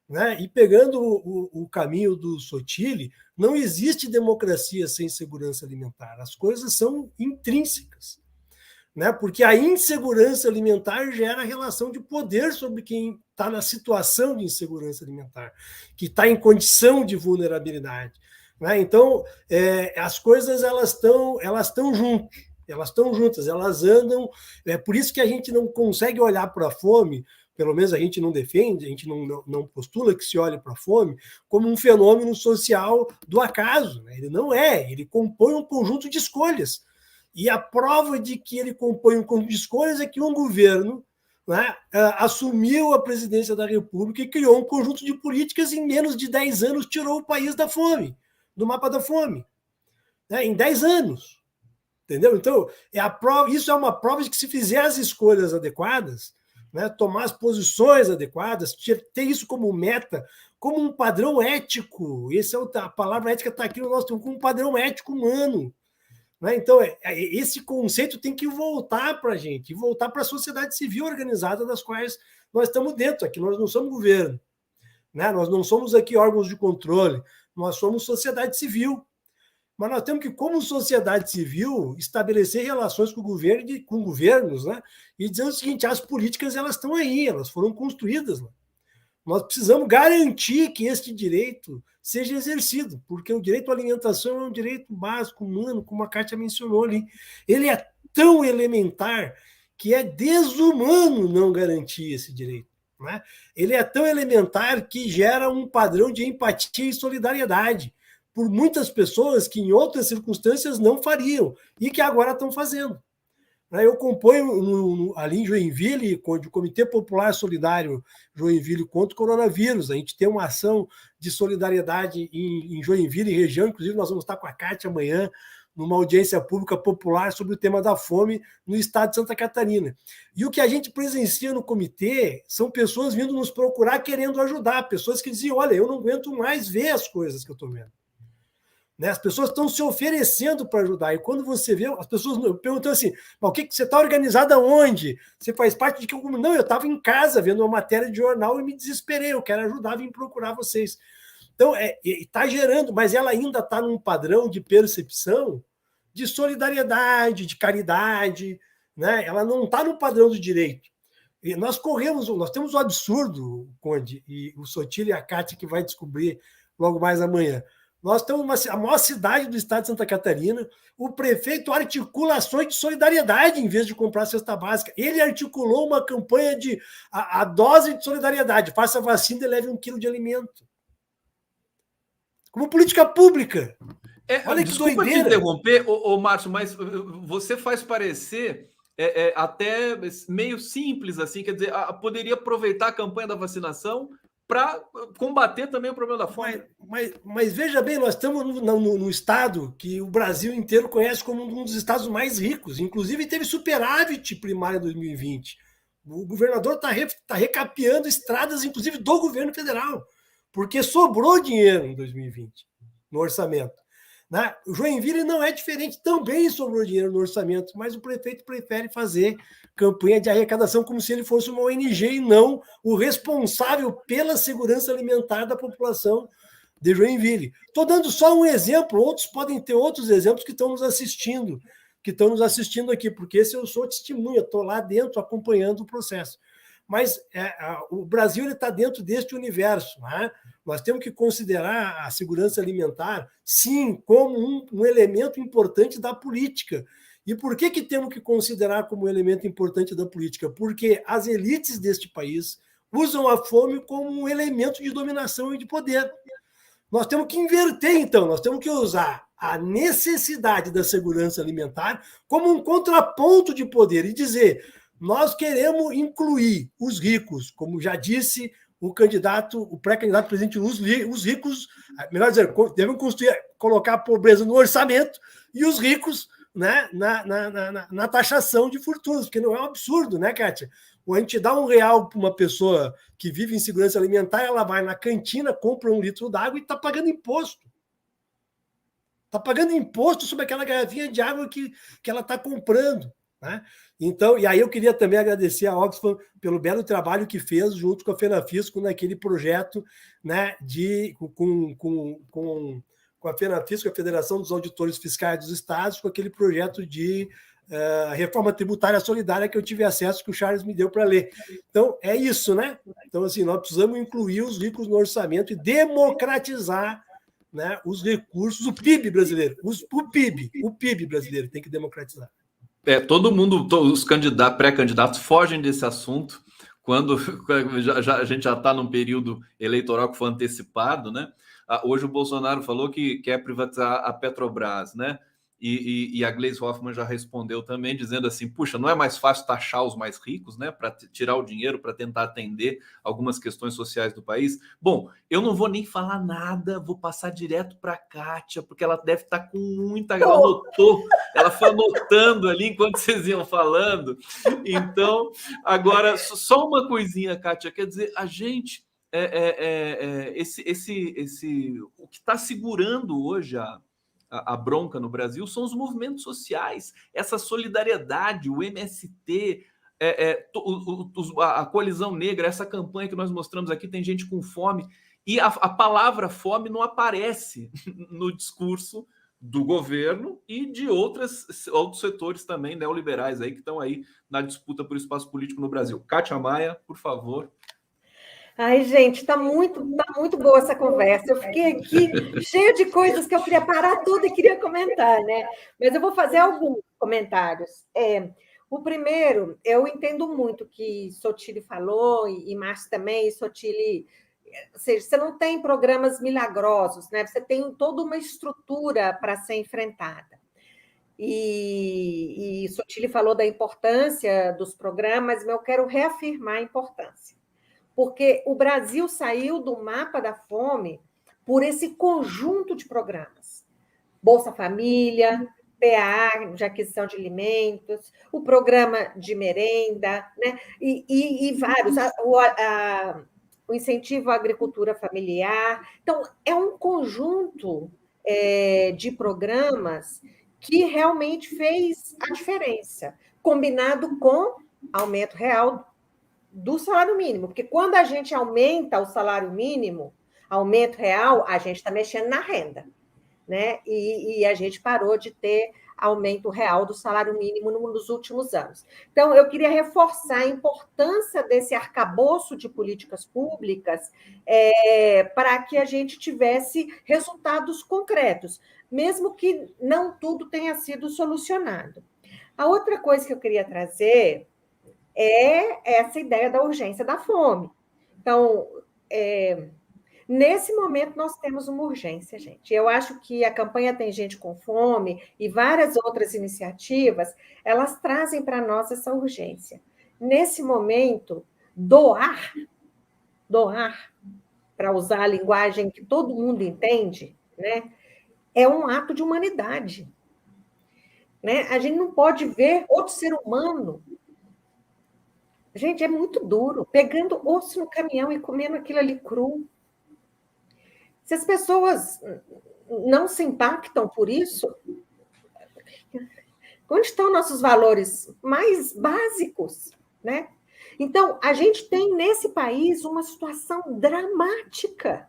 né? E pegando o caminho do Sotile, não existe democracia sem segurança alimentar. As coisas são intrínsecas, né? Porque a insegurança alimentar gera relação de poder sobre quem está na situação de insegurança alimentar, que está em condição de vulnerabilidade, né? Então, as coisas elas estão juntas, elas andam. É por isso que a gente não consegue olhar para a fome pelo menos a gente não defende, a gente não postula que se olhe para a fome como um fenômeno social do acaso. Né? Ele não é, ele compõe um conjunto de escolhas. E a prova de que ele compõe um conjunto de escolhas é que um governo, né, assumiu a presidência da República e criou um conjunto de políticas e em menos de 10 anos tirou o país da fome, do mapa da fome. Né? Em 10 anos. Entendeu? Então, isso é uma prova de que se fizer as escolhas adequadas, né, tomar as posições adequadas, ter isso como meta, como um padrão ético. A palavra ética está aqui no nosso tempo, como um padrão ético humano. Né? Então, esse conceito tem que voltar para a gente, voltar para a sociedade civil organizada das quais nós estamos dentro. Aqui nós não somos governo, né? Nós não somos aqui órgãos de controle, nós somos sociedade civil. Mas nós temos que, como sociedade civil, estabelecer relações com o governo, com governos, né? E dizer o seguinte: as políticas elas estão aí, elas foram construídas. Né? Nós precisamos garantir que este direito seja exercido, porque o direito à alimentação é um direito básico, humano, como a Kátia mencionou ali. Ele é tão elementar que é desumano não garantir esse direito. Né? Ele é tão elementar que gera um padrão de empatia e solidariedade por muitas pessoas que em outras circunstâncias não fariam e que agora estão fazendo. Eu componho ali em Joinville, o Comitê Popular Solidário Joinville contra o coronavírus. A gente tem uma ação de solidariedade em Joinville e região, inclusive nós vamos estar com a Kátia amanhã numa audiência pública popular sobre o tema da fome no estado de Santa Catarina. E o que a gente presencia no comitê são pessoas vindo nos procurar querendo ajudar, pessoas que diziam: olha, eu não aguento mais ver as coisas que eu estou vendo. Né? As pessoas estão se oferecendo para ajudar. E quando você vê, as pessoas perguntam assim: mas o que você está organizado aonde? Você faz parte de que? Não, eu estava em casa vendo uma matéria de jornal e me desesperei. Eu quero ajudar, vim procurar vocês. Então, está gerando, mas ela ainda está num padrão de percepção de solidariedade, de caridade. Né? Ela não está no padrão do direito. E nós temos o absurdo, Conde, e o Sotilho e a Kátia que vai descobrir logo mais amanhã. Nós temos a maior cidade do estado de Santa Catarina, o prefeito articula ações de solidariedade em vez de comprar cesta básica. Ele articulou uma campanha de a dose de solidariedade, faça vacina e leve 1 quilo de alimento. Como política pública. Olha que doideira. Desculpa te interromper, Márcio, mas você faz parecer até meio simples, assim, quer dizer, poderia aproveitar a campanha da vacinação para combater também o problema da fome. Mas veja bem, nós estamos no estado que o Brasil inteiro conhece como um dos estados mais ricos. Inclusive, teve superávit primário em 2020. O governador está recapeando estradas, inclusive do governo federal, porque sobrou dinheiro em 2020 no orçamento. Né? O Joinville não é diferente, também sobrou dinheiro no orçamento, mas o prefeito prefere fazer campanha de arrecadação como se ele fosse uma ONG e não o responsável pela segurança alimentar da população de Joinville. Estou dando só um exemplo, outros podem ter outros exemplos que estão nos assistindo aqui, porque esse eu sou testemunha, estou lá dentro acompanhando o processo. Mas o Brasil está dentro deste universo. Né? Nós temos que considerar a segurança alimentar, sim, como um elemento importante da política. E por que temos que considerar como um elemento importante da política? Porque as elites deste país usam a fome como um elemento de dominação e de poder. Nós temos que inverter, então, nós temos que usar a necessidade da segurança alimentar como um contraponto de poder e dizer: nós queremos incluir os ricos, como já disse o pré-candidato presidente, os ricos, melhor dizer, devem colocar a pobreza no orçamento e os ricos, né, na taxação de fortunas, porque não é um absurdo, né, Kátia? A gente dá R$1 para uma pessoa que vive em segurança alimentar, ela vai na cantina, compra 1 litro d'água e está pagando imposto. Está pagando imposto sobre aquela garrafinha de água que ela está comprando. Né? Então, e aí eu queria também agradecer a Oxfam pelo belo trabalho que fez junto com a FENAFISCO naquele projeto, né, com a FENAFISCO, a Federação dos Auditores Fiscais dos Estados, com aquele projeto de reforma tributária solidária que eu tive acesso, que o Charles me deu para ler. Então, é isso, né? Então, assim, nós precisamos incluir os ricos no orçamento e democratizar, né, os recursos, o PIB brasileiro, o PIB brasileiro tem que democratizar. Todo mundo, os pré-candidatos fogem desse assunto quando a gente já está num período eleitoral que foi antecipado, né? Hoje o Bolsonaro falou que quer privatizar a Petrobras, né? E a Gleisi Hoffmann já respondeu também, dizendo assim: puxa, não é mais fácil taxar os mais ricos, né? Para tirar o dinheiro, para tentar atender algumas questões sociais do país. Bom, eu não vou nem falar nada, vou passar direto para a Kátia, porque ela deve estar com muita. Ela anotou, ela foi anotando ali enquanto vocês iam falando. Então, agora, só uma coisinha, Kátia, quer dizer, a gente. O que está segurando hoje a bronca no Brasil são os movimentos sociais, essa solidariedade, o MST, a Coalizão Negra, essa campanha que nós mostramos aqui, tem gente com fome, e a palavra fome não aparece no discurso do governo e de outros setores também neoliberais aí que estão aí na disputa por espaço político no Brasil. Kátia Maia, por favor. Ai, gente, tá muito boa essa conversa. Eu fiquei aqui cheia de coisas que eu queria parar tudo e queria comentar, né? Mas eu vou fazer alguns comentários. O primeiro, eu entendo muito o que Sotilli falou, e Márcio também, e Sotilli. Ou seja, você não tem programas milagrosos, né? Você tem toda uma estrutura para ser enfrentada. E Sotilli falou da importância dos programas, mas eu quero reafirmar a importância. Porque o Brasil saiu do mapa da fome por esse conjunto de programas. Bolsa Família, PA, de aquisição de alimentos, o programa de merenda, né? E vários, o incentivo à agricultura familiar. Então, é um conjunto de programas que realmente fez a diferença, combinado com aumento real do salário mínimo, porque quando a gente aumenta o salário mínimo, aumento real, a gente está mexendo na renda, né? E a gente parou de ter aumento real do salário mínimo nos últimos anos. Então, eu queria reforçar a importância desse arcabouço de políticas públicas para que a gente tivesse resultados concretos, mesmo que não tudo tenha sido solucionado. A outra coisa que eu queria trazer é essa ideia da urgência da fome. Então, nesse momento, nós temos uma urgência, gente. Eu acho que a campanha Tem Gente com Fome e várias outras iniciativas, elas trazem para nós essa urgência. Nesse momento, doar, para usar a linguagem que todo mundo entende, né, é um ato de humanidade. Né? A gente não pode ver outro ser humano. Gente, é muito duro, pegando osso no caminhão e comendo aquilo ali cru. Se as pessoas não se impactam por isso, onde estão nossos valores mais básicos, né? Então, a gente tem nesse país uma situação dramática,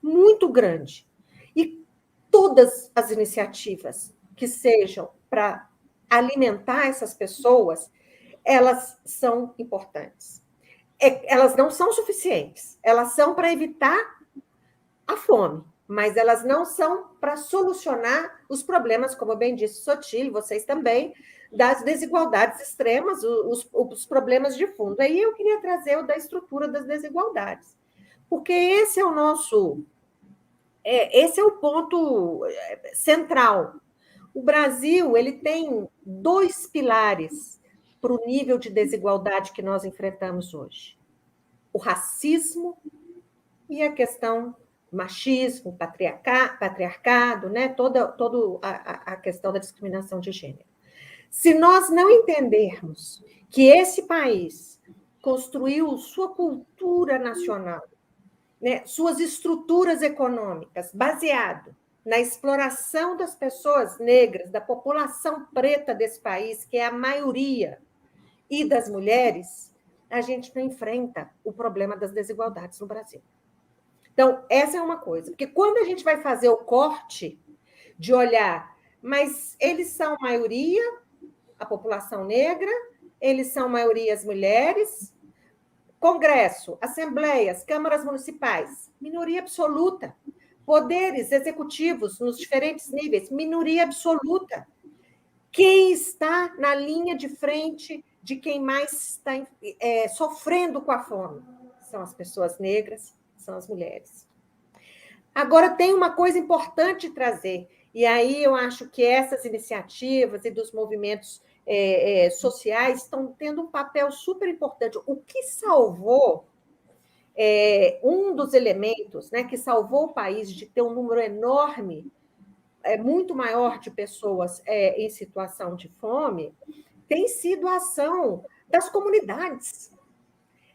muito grande. E todas as iniciativas que sejam para alimentar essas pessoas, elas são importantes. Elas não são suficientes, elas são para evitar a fome, mas elas não são para solucionar os problemas, como bem disse Sotilli, vocês também, das desigualdades extremas, os problemas de fundo. Aí eu queria trazer o da estrutura das desigualdades, porque esse é o nosso... esse é o ponto central. O Brasil ele tem 2 pilares para o nível de desigualdade que nós enfrentamos hoje. O racismo e a questão do machismo, patriarcado, né? toda a questão da discriminação de gênero. Se nós não entendermos que esse país construiu sua cultura nacional, né? Suas estruturas econômicas, baseado na exploração das pessoas negras, da população preta desse país, que é a maioria, e das mulheres, a gente não enfrenta o problema das desigualdades no Brasil. Então, essa é uma coisa. Porque quando a gente vai fazer o corte de olhar, mas eles são maioria, a população negra, eles são maioria as mulheres, Congresso, assembleias, câmaras municipais, minoria absoluta. Poderes executivos nos diferentes níveis, minoria absoluta. Quem está na linha de frente de quem mais está sofrendo com a fome. São as pessoas negras, são as mulheres. Agora, tem uma coisa importante de trazer, e aí eu acho que essas iniciativas e dos movimentos sociais estão tendo um papel super importante. O que salvou, um dos elementos, né, que salvou o país de ter um número enorme, muito maior de pessoas em situação de fome, tem sido a ação das comunidades.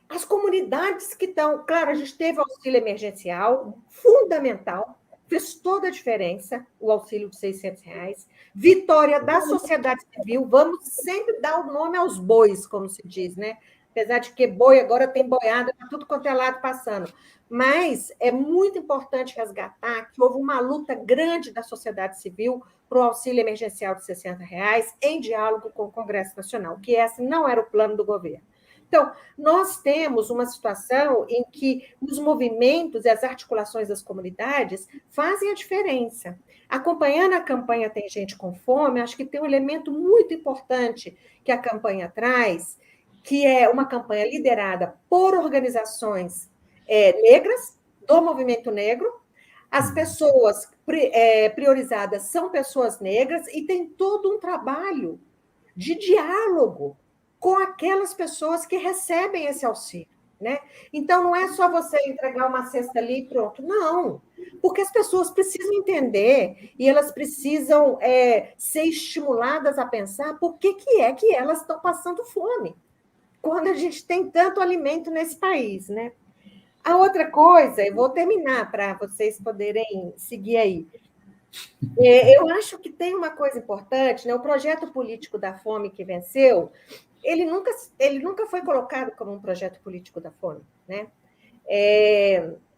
As comunidades que estão... Claro, a gente teve o auxílio emergencial, fundamental, fez toda a diferença, o auxílio de R$600, vitória da sociedade civil, vamos sempre dar o nome aos bois, como se diz, né? Apesar de que boi agora tem boiada para tudo quanto é lado passando. Mas é muito importante resgatar que houve uma luta grande da sociedade civil para o auxílio emergencial de R$60, em diálogo com o Congresso Nacional, que esse não era o plano do governo. Então, nós temos uma situação em que os movimentos e as articulações das comunidades fazem a diferença. Acompanhando a campanha Tem Gente com Fome, acho que tem um elemento muito importante que a campanha traz, que é uma campanha liderada por organizações negras, do movimento negro. As pessoas priorizadas são pessoas negras e tem todo um trabalho de diálogo com aquelas pessoas que recebem esse auxílio, né? Então, não é só você entregar uma cesta ali e pronto. Não, porque as pessoas precisam entender e elas precisam ser estimuladas a pensar por que é que elas estão passando fome, quando a gente tem tanto alimento nesse país, né? A outra coisa, eu vou terminar para vocês poderem seguir aí. Eu acho que tem uma coisa importante, né? O projeto político da fome que venceu, ele nunca foi colocado como um projeto político da fome, né?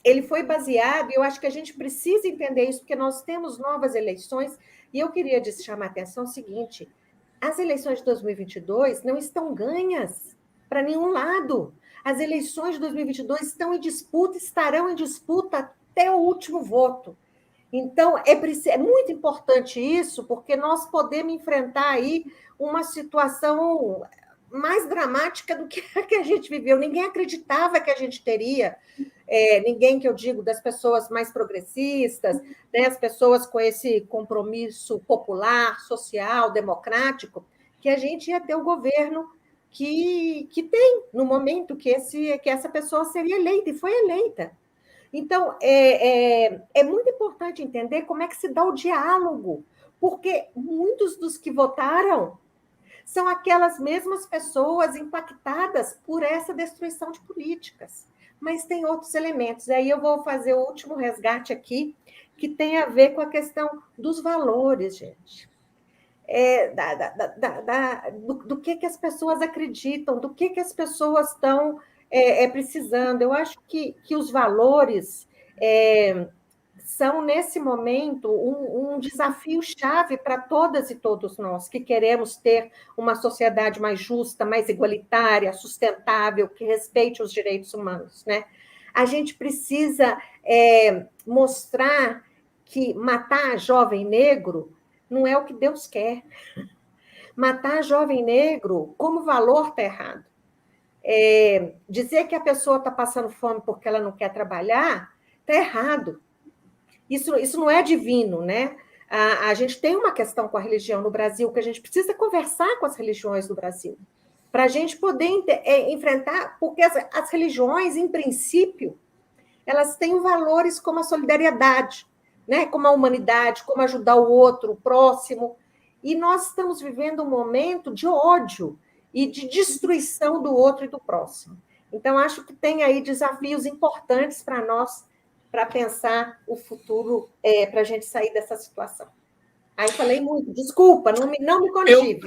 Ele foi baseado, e eu acho que a gente precisa entender isso, porque nós temos novas eleições, e eu queria chamar a atenção o seguinte: as eleições de 2022 não estão ganhas para nenhum lado. As eleições de 2022 estão em disputa, estarão em disputa até o último voto. Então, é muito importante isso, porque nós podemos enfrentar aí uma situação mais dramática do que a que a gente viveu. Ninguém acreditava que a gente teria, ninguém que eu digo das pessoas mais progressistas, né, as pessoas com esse compromisso popular, social, democrático, que a gente ia ter o governo que tem, no momento que essa pessoa seria eleita, e foi eleita. Então, é muito importante entender como é que se dá o diálogo, porque muitos dos que votaram são aquelas mesmas pessoas impactadas por essa destruição de políticas. Mas tem outros elementos. Aí eu vou fazer o último resgate aqui, que tem a ver com a questão dos valores, gente. Do que as pessoas acreditam, do que as pessoas estão precisando. Eu acho que os valores são, nesse momento, um desafio-chave para todas e todos nós que queremos ter uma sociedade mais justa, mais igualitária, sustentável, que respeite os direitos humanos, né? A gente precisa mostrar que matar jovem negro não é o que Deus quer. Matar jovem negro como valor está errado. Dizer que a pessoa está passando fome porque ela não quer trabalhar está errado. Isso não é divino, né? A gente tem uma questão com a religião no Brasil que a gente precisa conversar com as religiões do Brasil para a gente poder enfrentar, porque as religiões, em princípio, elas têm valores como a solidariedade, né? Como a humanidade, como ajudar o outro, o próximo. E nós estamos vivendo um momento de ódio e de destruição do outro e do próximo. Então, acho que tem aí desafios importantes para nós, para pensar o futuro, para a gente sair dessa situação. Aí falei muito, desculpa, não me contive.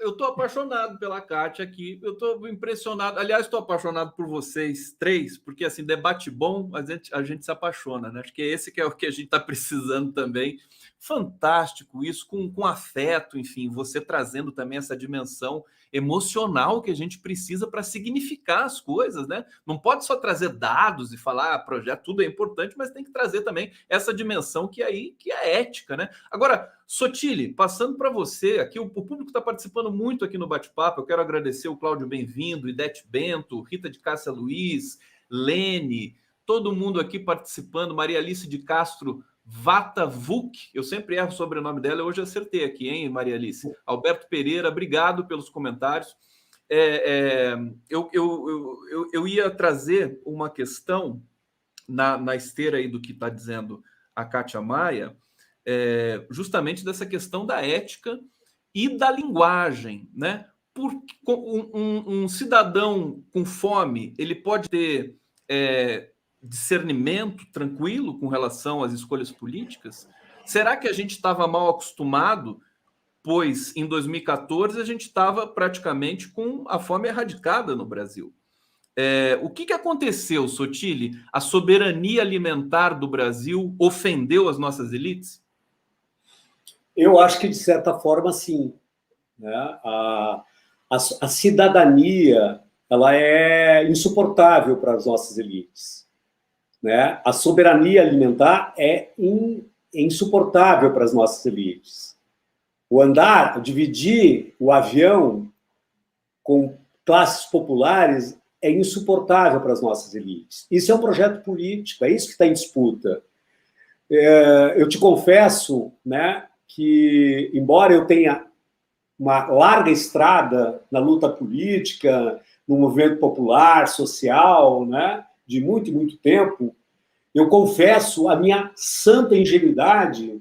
Eu estou apaixonado pela Kátia aqui, eu estou impressionado. Aliás, estou apaixonado por vocês três, porque assim, debate bom, a gente se apaixona, né? Acho que esse que é o que a gente está precisando também. Fantástico isso, com afeto, enfim, você trazendo também essa dimensão emocional que a gente precisa para significar as coisas, né? Não pode só trazer dados e falar projeto, tudo é importante, mas tem que trazer também essa dimensão que é ética, né? Agora, Sotile, passando para você, aqui o público está participando muito aqui no bate-papo, eu quero agradecer o Cláudio Bem-vindo, Idete Bento, Rita de Cássia Luiz, Lene, todo mundo aqui participando, Maria Alice de Castro Vatavuk, eu sempre erro o sobrenome dela, hoje acertei aqui, hein, Maria Alice? Alberto Pereira, obrigado pelos comentários. Eu ia trazer uma questão na esteira aí do que está dizendo a Kátia Maia, justamente dessa questão da ética e da linguagem, né? Porque um cidadão com fome, ele pode ter discernimento tranquilo com relação às escolhas políticas? Será que a gente estava mal acostumado, pois em 2014 a gente estava praticamente com a fome erradicada no Brasil? O que aconteceu, Sotile? A soberania alimentar do Brasil ofendeu as nossas elites? Eu acho que, de certa forma, sim. Né? A cidadania, ela é insuportável para as nossas elites. Né? A soberania alimentar é insuportável para as nossas elites. Dividir o avião com classes populares é insuportável para as nossas elites. Isso é um projeto político, é isso que está em disputa. Eu te confesso, né, que, embora eu tenha uma larga estrada na luta política, no movimento popular, social, né, de muito e muito tempo, eu confesso a minha santa ingenuidade,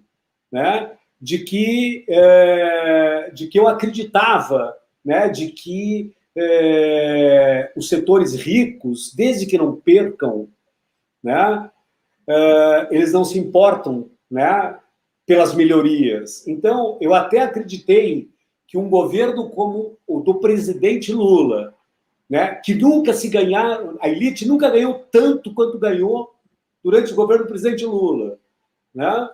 né, de que eu acreditava, né, de que os setores ricos, desde que não percam, né, eles não se importam, né, pelas melhorias. Então, eu até acreditei que um governo como o do presidente Lula, né, que nunca se ganhar, a elite nunca ganhou tanto quanto ganhou durante o governo do presidente Lula, né,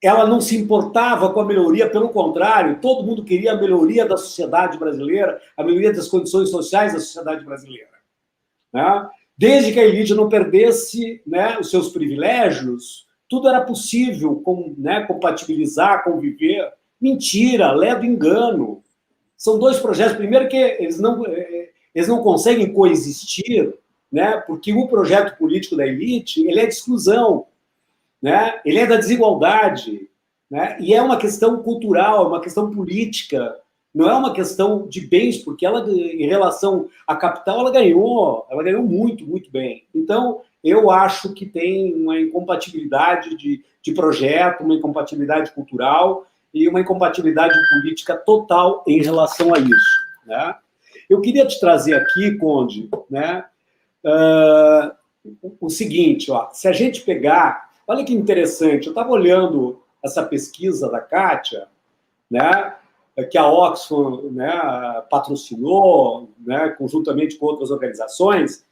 ela não se importava com a melhoria, pelo contrário, todo mundo queria a melhoria da sociedade brasileira, a melhoria das condições sociais da sociedade brasileira. Né? Desde que a elite não perdesse, né, os seus privilégios, tudo era possível compatibilizar, conviver. Mentira, ledo engano. São dois projetos. Primeiro que eles não conseguem coexistir, né, porque o projeto político da elite ele é de exclusão. Né? Ele é da desigualdade, né? E é uma questão cultural, é uma questão política, não é uma questão de bens, porque ela, em relação à capital, ela ganhou muito, muito bem. Então, eu acho que tem uma incompatibilidade de projeto, uma incompatibilidade cultural e uma incompatibilidade política total em relação a isso. Né? Eu queria te trazer aqui, Conde, né, o seguinte, ó, se a gente pegar... Olha que interessante, eu estava olhando essa pesquisa da Kátia, né, que a Oxfam, né, patrocinou, né, conjuntamente com outras organizações,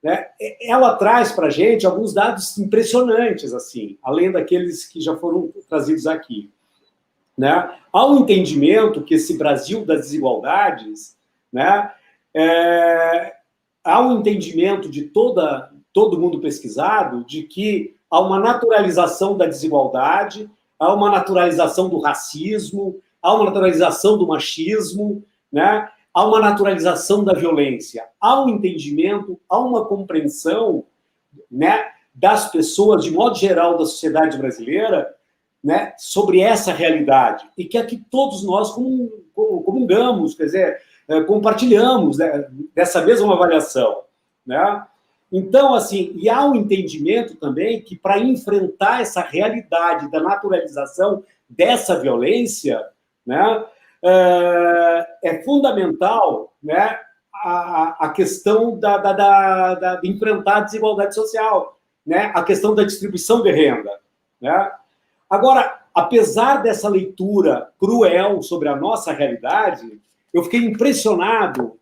né, ela traz para a gente alguns dados impressionantes, assim, além daqueles que já foram trazidos aqui. Né? Há um entendimento que esse Brasil das desigualdades, né, há um entendimento de todo mundo pesquisado de que há uma naturalização da desigualdade, há uma naturalização do racismo, há uma naturalização do machismo, né? Há uma naturalização da violência. Há um entendimento, há uma compreensão, né, das pessoas, de modo geral, da sociedade brasileira, né, sobre essa realidade. E que aqui todos nós comungamos, quer dizer, compartilhamos, né, dessa mesma avaliação. Né? Então, assim, e há um entendimento também que, para enfrentar essa realidade da naturalização dessa violência, né, é fundamental, né, a questão de enfrentar a desigualdade social, né, a questão da distribuição de renda. Né? Agora, apesar dessa leitura cruel sobre a nossa realidade, eu fiquei impressionado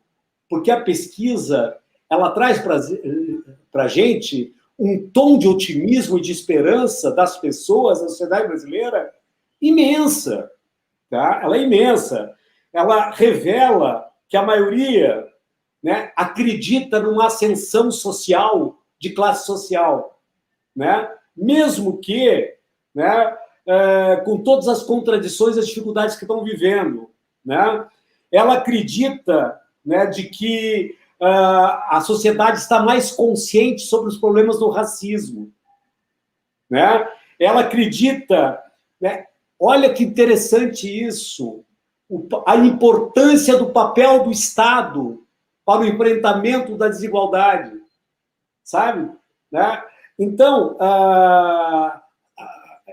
porque a pesquisa ela traz para a gente um tom de otimismo e de esperança das pessoas, da sociedade brasileira, imensa. tá? Ela é imensa. Ela revela que a maioria, né, acredita numa ascensão social, de classe social, né? Mesmo que, né, com todas as contradições e as dificuldades que estão vivendo, né? Ela acredita, né, de que a sociedade está mais consciente sobre os problemas do racismo, né? Ela acredita, né, olha que interessante isso, a importância do papel do Estado para o enfrentamento da desigualdade, sabe? Né? Então,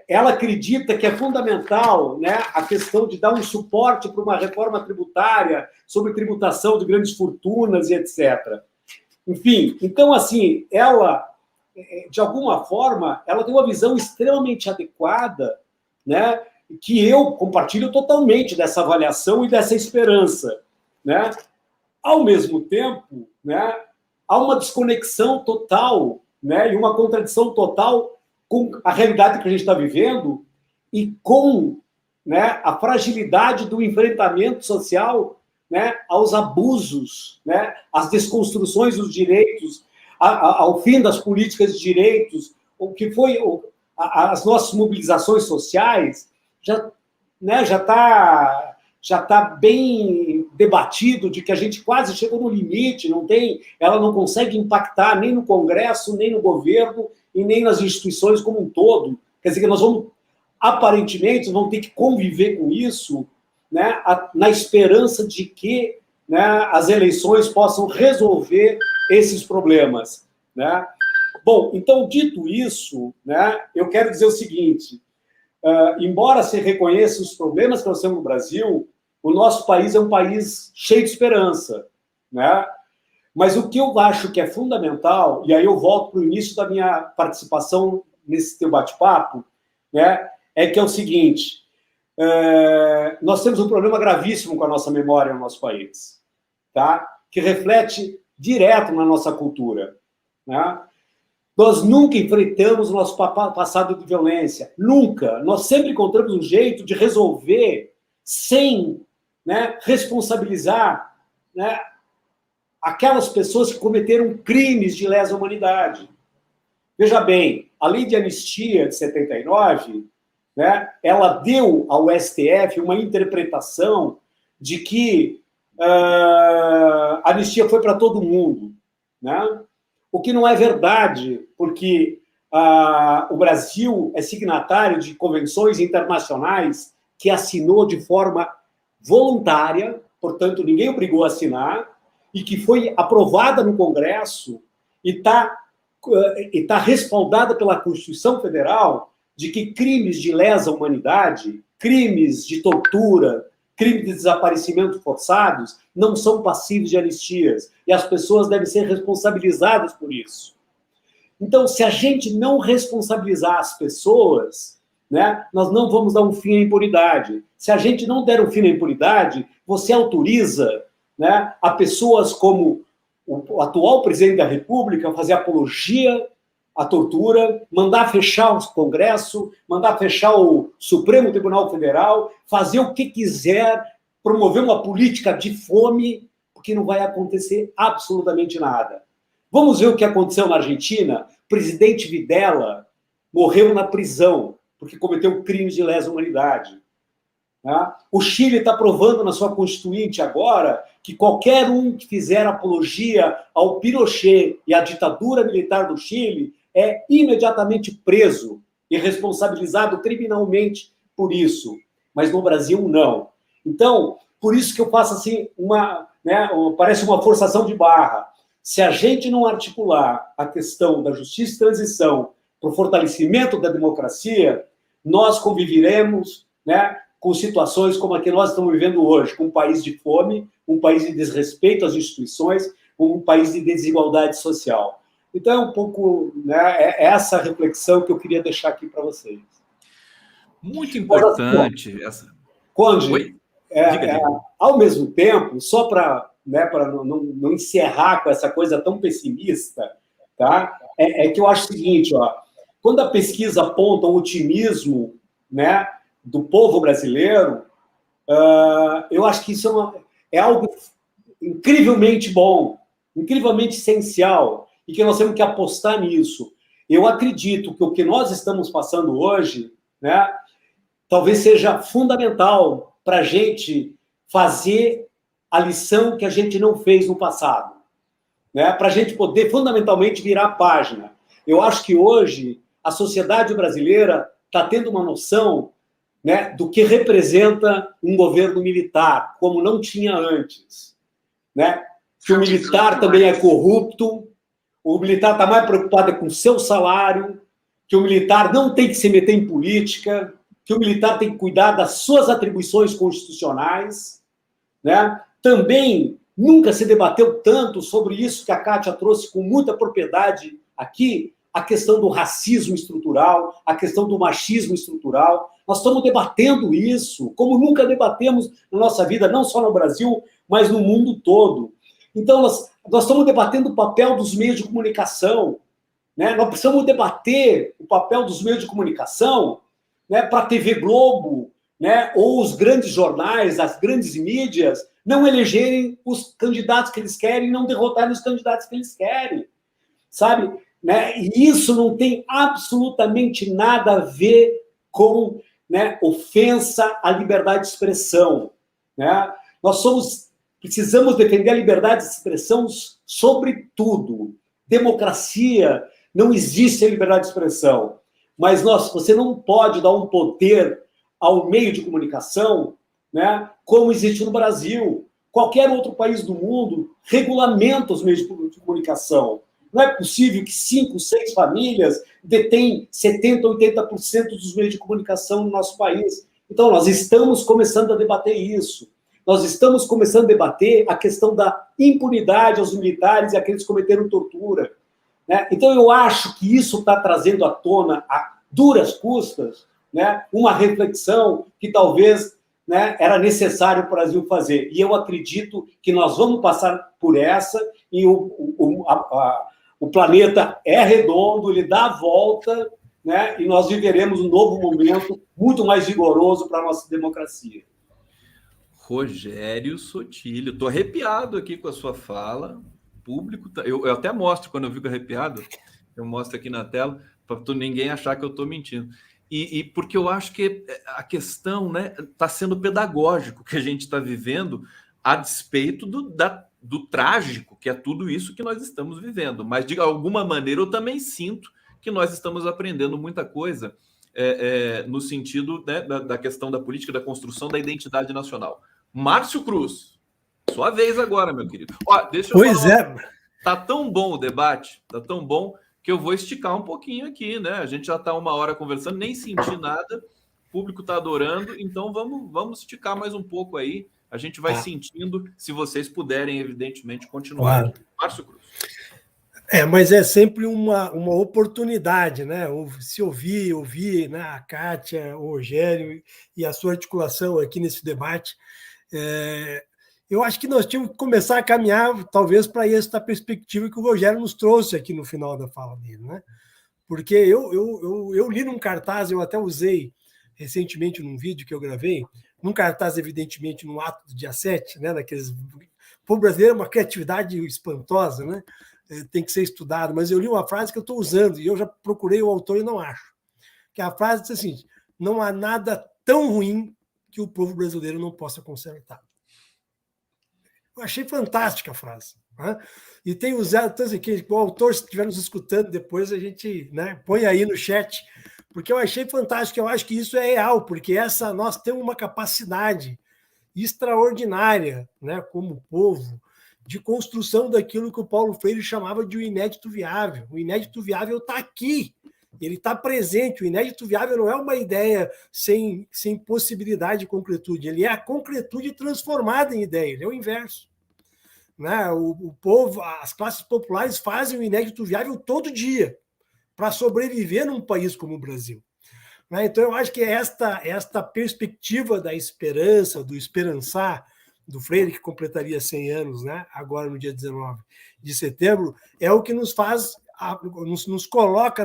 ela acredita que é fundamental, né, a questão de dar um suporte para uma reforma tributária, sobre tributação de grandes fortunas e etc. Enfim, então, assim, ela, de alguma forma, ela tem uma visão extremamente adequada, né, que eu compartilho totalmente dessa avaliação e dessa esperança, né? Ao mesmo tempo, né, há uma desconexão total, né, e uma contradição total com a realidade que a gente está vivendo e com, né, a fragilidade do enfrentamento social, né, aos abusos, né, às desconstruções dos direitos, ao fim das políticas de direitos, o que foi as nossas mobilizações sociais, já está bem debatido de que a gente quase chegou no limite, ela não consegue impactar nem no Congresso, nem no governo e nem nas instituições como um todo. Quer dizer que nós aparentemente, vamos ter que conviver com isso, né, na esperança de que, né, as eleições possam resolver esses problemas, né? Bom, então, dito isso, né, eu quero dizer o seguinte, embora se reconheça os problemas que nós temos no Brasil, o nosso país é um país cheio de esperança, né? Mas o que eu acho que é fundamental, e aí eu volto para o início da minha participação nesse teu bate-papo, né, é que é o seguinte, nós temos um problema gravíssimo com a nossa memória no nosso país, tá? Que reflete direto na nossa cultura, né? Nós nunca enfrentamos o nosso passado de violência, nunca. Nós sempre encontramos um jeito de resolver sem, né, responsabilizar, né, aquelas pessoas que cometeram crimes de lesa humanidade. Veja bem, a lei de anistia de 79, né, ela deu ao STF uma interpretação de que a anistia foi para todo mundo, né? O que não é verdade, porque o Brasil é signatário de convenções internacionais que assinou de forma voluntária, portanto, ninguém obrigou a assinar, e que foi aprovada no Congresso e está respaldada pela Constituição Federal de que crimes de lesa humanidade, crimes de tortura, crimes de desaparecimento forçados não são passíveis de anistias e as pessoas devem ser responsabilizadas por isso. Então, se a gente não responsabilizar as pessoas, né, nós não vamos dar um fim à impunidade. Se a gente não der um fim à impunidade, você autoriza, né, a pessoas como o atual presidente da República a fazer apologia à tortura, mandar fechar o Congresso, mandar fechar o Supremo Tribunal Federal, fazer o que quiser, promover uma política de fome, porque não vai acontecer absolutamente nada. Vamos ver o que aconteceu na Argentina? O presidente Videla morreu na prisão, porque cometeu crimes de lesa humanidade. O Chile está provando na sua Constituinte agora que qualquer um que fizer apologia ao Pinochet e à ditadura militar do Chile é imediatamente preso e responsabilizado criminalmente por isso. Mas no Brasil, não. Então, por isso que eu faço assim, parece uma forçação de barra. Se a gente não articular a questão da justiça e transição para o fortalecimento da democracia, nós conviveremos, né, com situações como a que nós estamos vivendo hoje, com um país de fome, um país de desrespeito às instituições, um país de desigualdade social. Então, é um pouco, né, essa reflexão que eu queria deixar aqui para vocês. Muito importante essa. Conde, ao mesmo tempo, só para, né, não encerrar com essa coisa tão pessimista, tá? Que eu acho o seguinte, ó, quando a pesquisa aponta o otimismo, né, do povo brasileiro, Eu acho que isso é algo incrivelmente bom, incrivelmente essencial, e que nós temos que apostar nisso. Eu acredito que o que nós estamos passando hoje, né, talvez seja fundamental para a gente fazer a lição que a gente não fez no passado, né, para a gente poder, fundamentalmente, virar a página. Eu acho que hoje a sociedade brasileira está tendo uma noção, né, do que representa um governo militar, como não tinha antes, né? Que o militar também é corrupto, o militar está mais preocupado com o seu salário, que o militar não tem que se meter em política, que o militar tem que cuidar das suas atribuições constitucionais, né? Também nunca se debateu tanto sobre isso que a Kátia trouxe com muita propriedade aqui, a questão do racismo estrutural, a questão do machismo estrutural. Nós estamos debatendo isso, como nunca debatemos na nossa vida, não só no Brasil, mas no mundo todo. Então, nós estamos debatendo o papel dos meios de comunicação, né? Nós precisamos debater o papel dos meios de comunicação, né, para a TV Globo, né, ou os grandes jornais, as grandes mídias, não elegerem os candidatos que eles querem, não derrotarem os candidatos que eles querem, sabe? Né? E isso não tem absolutamente nada a ver com, né, ofensa à liberdade de expressão, né? Precisamos defender a liberdade de expressão sobre tudo. Democracia, não existe a liberdade de expressão, mas você não pode dar um poder ao meio de comunicação, né, como existe no Brasil. Qualquer outro país do mundo regulamenta os meios de comunicação. Não é possível que 5, 6 famílias detêm 70%, 80% dos meios de comunicação no nosso país. Então, nós estamos começando a debater isso. Nós estamos começando a debater a questão da impunidade aos militares e àqueles que cometeram tortura, né? Então, eu acho que isso está trazendo à tona, a duras custas, né, uma reflexão que talvez, né, era necessário o Brasil fazer. E eu acredito que nós vamos passar por essa, e o planeta é redondo, ele dá a volta, né, e nós viveremos um novo momento muito mais vigoroso para a nossa democracia. Rogério Sotilho, estou arrepiado aqui com a sua fala. Público, eu até mostro quando eu fico arrepiado, eu mostro aqui na tela, para ninguém achar que eu estou mentindo. E porque eu acho que a questão, né, está sendo pedagógico que a gente está vivendo, a despeito do trágico, que é tudo isso que nós estamos vivendo. Mas, de alguma maneira, eu também sinto que nós estamos aprendendo muita coisa no sentido, né, da questão da política, da construção da identidade nacional. Márcio Cruz, sua vez agora, meu querido. Ó, deixa eu falar. Tá tão bom o debate, tá tão bom que eu vou esticar um pouquinho aqui, né? A gente já está 1 hora conversando, nem senti nada, o público está adorando, então vamos esticar mais um pouco aí. A gente vai sentindo, se vocês puderem, evidentemente, continuar. Claro. Márcio Cruz. Mas é sempre uma oportunidade, né? Se ouvir, né, a Kátia, o Rogério e a sua articulação aqui nesse debate. Eu acho que nós tínhamos que começar a caminhar, talvez, para essa perspectiva que o Rogério nos trouxe aqui no final da fala dele, né? Porque eu li num cartaz, eu até usei recentemente num vídeo que eu gravei, num cartaz, evidentemente, no ato do dia 7, né? Daqueles... O povo brasileiro é uma criatividade espantosa, né? Tem que ser estudado, mas eu li uma frase que eu estou usando, e eu já procurei o autor e não acho. Que a frase diz assim: não há nada tão ruim que o povo brasileiro não possa consertar. Eu achei fantástica a frase, né? E tem usado tanto aqui, o autor, se estiver nos escutando depois, a gente, né, põe aí no chat, porque eu achei fantástico, eu acho que isso é real, porque nós temos uma capacidade extraordinária, né, como povo, de construção daquilo que o Paulo Freire chamava de o inédito viável. O inédito viável está aqui, ele está presente. O inédito viável não é uma ideia sem possibilidade de concretude, ele é a concretude transformada em ideia, ele é o inverso. Né? O povo, as classes populares fazem o inédito viável todo dia para sobreviver num país como o Brasil. Né? Então, eu acho que esta perspectiva da esperança, do esperançar, do Freire, que completaria 100 anos, né? Agora no dia 19 de setembro, é o que nos faz, nos coloca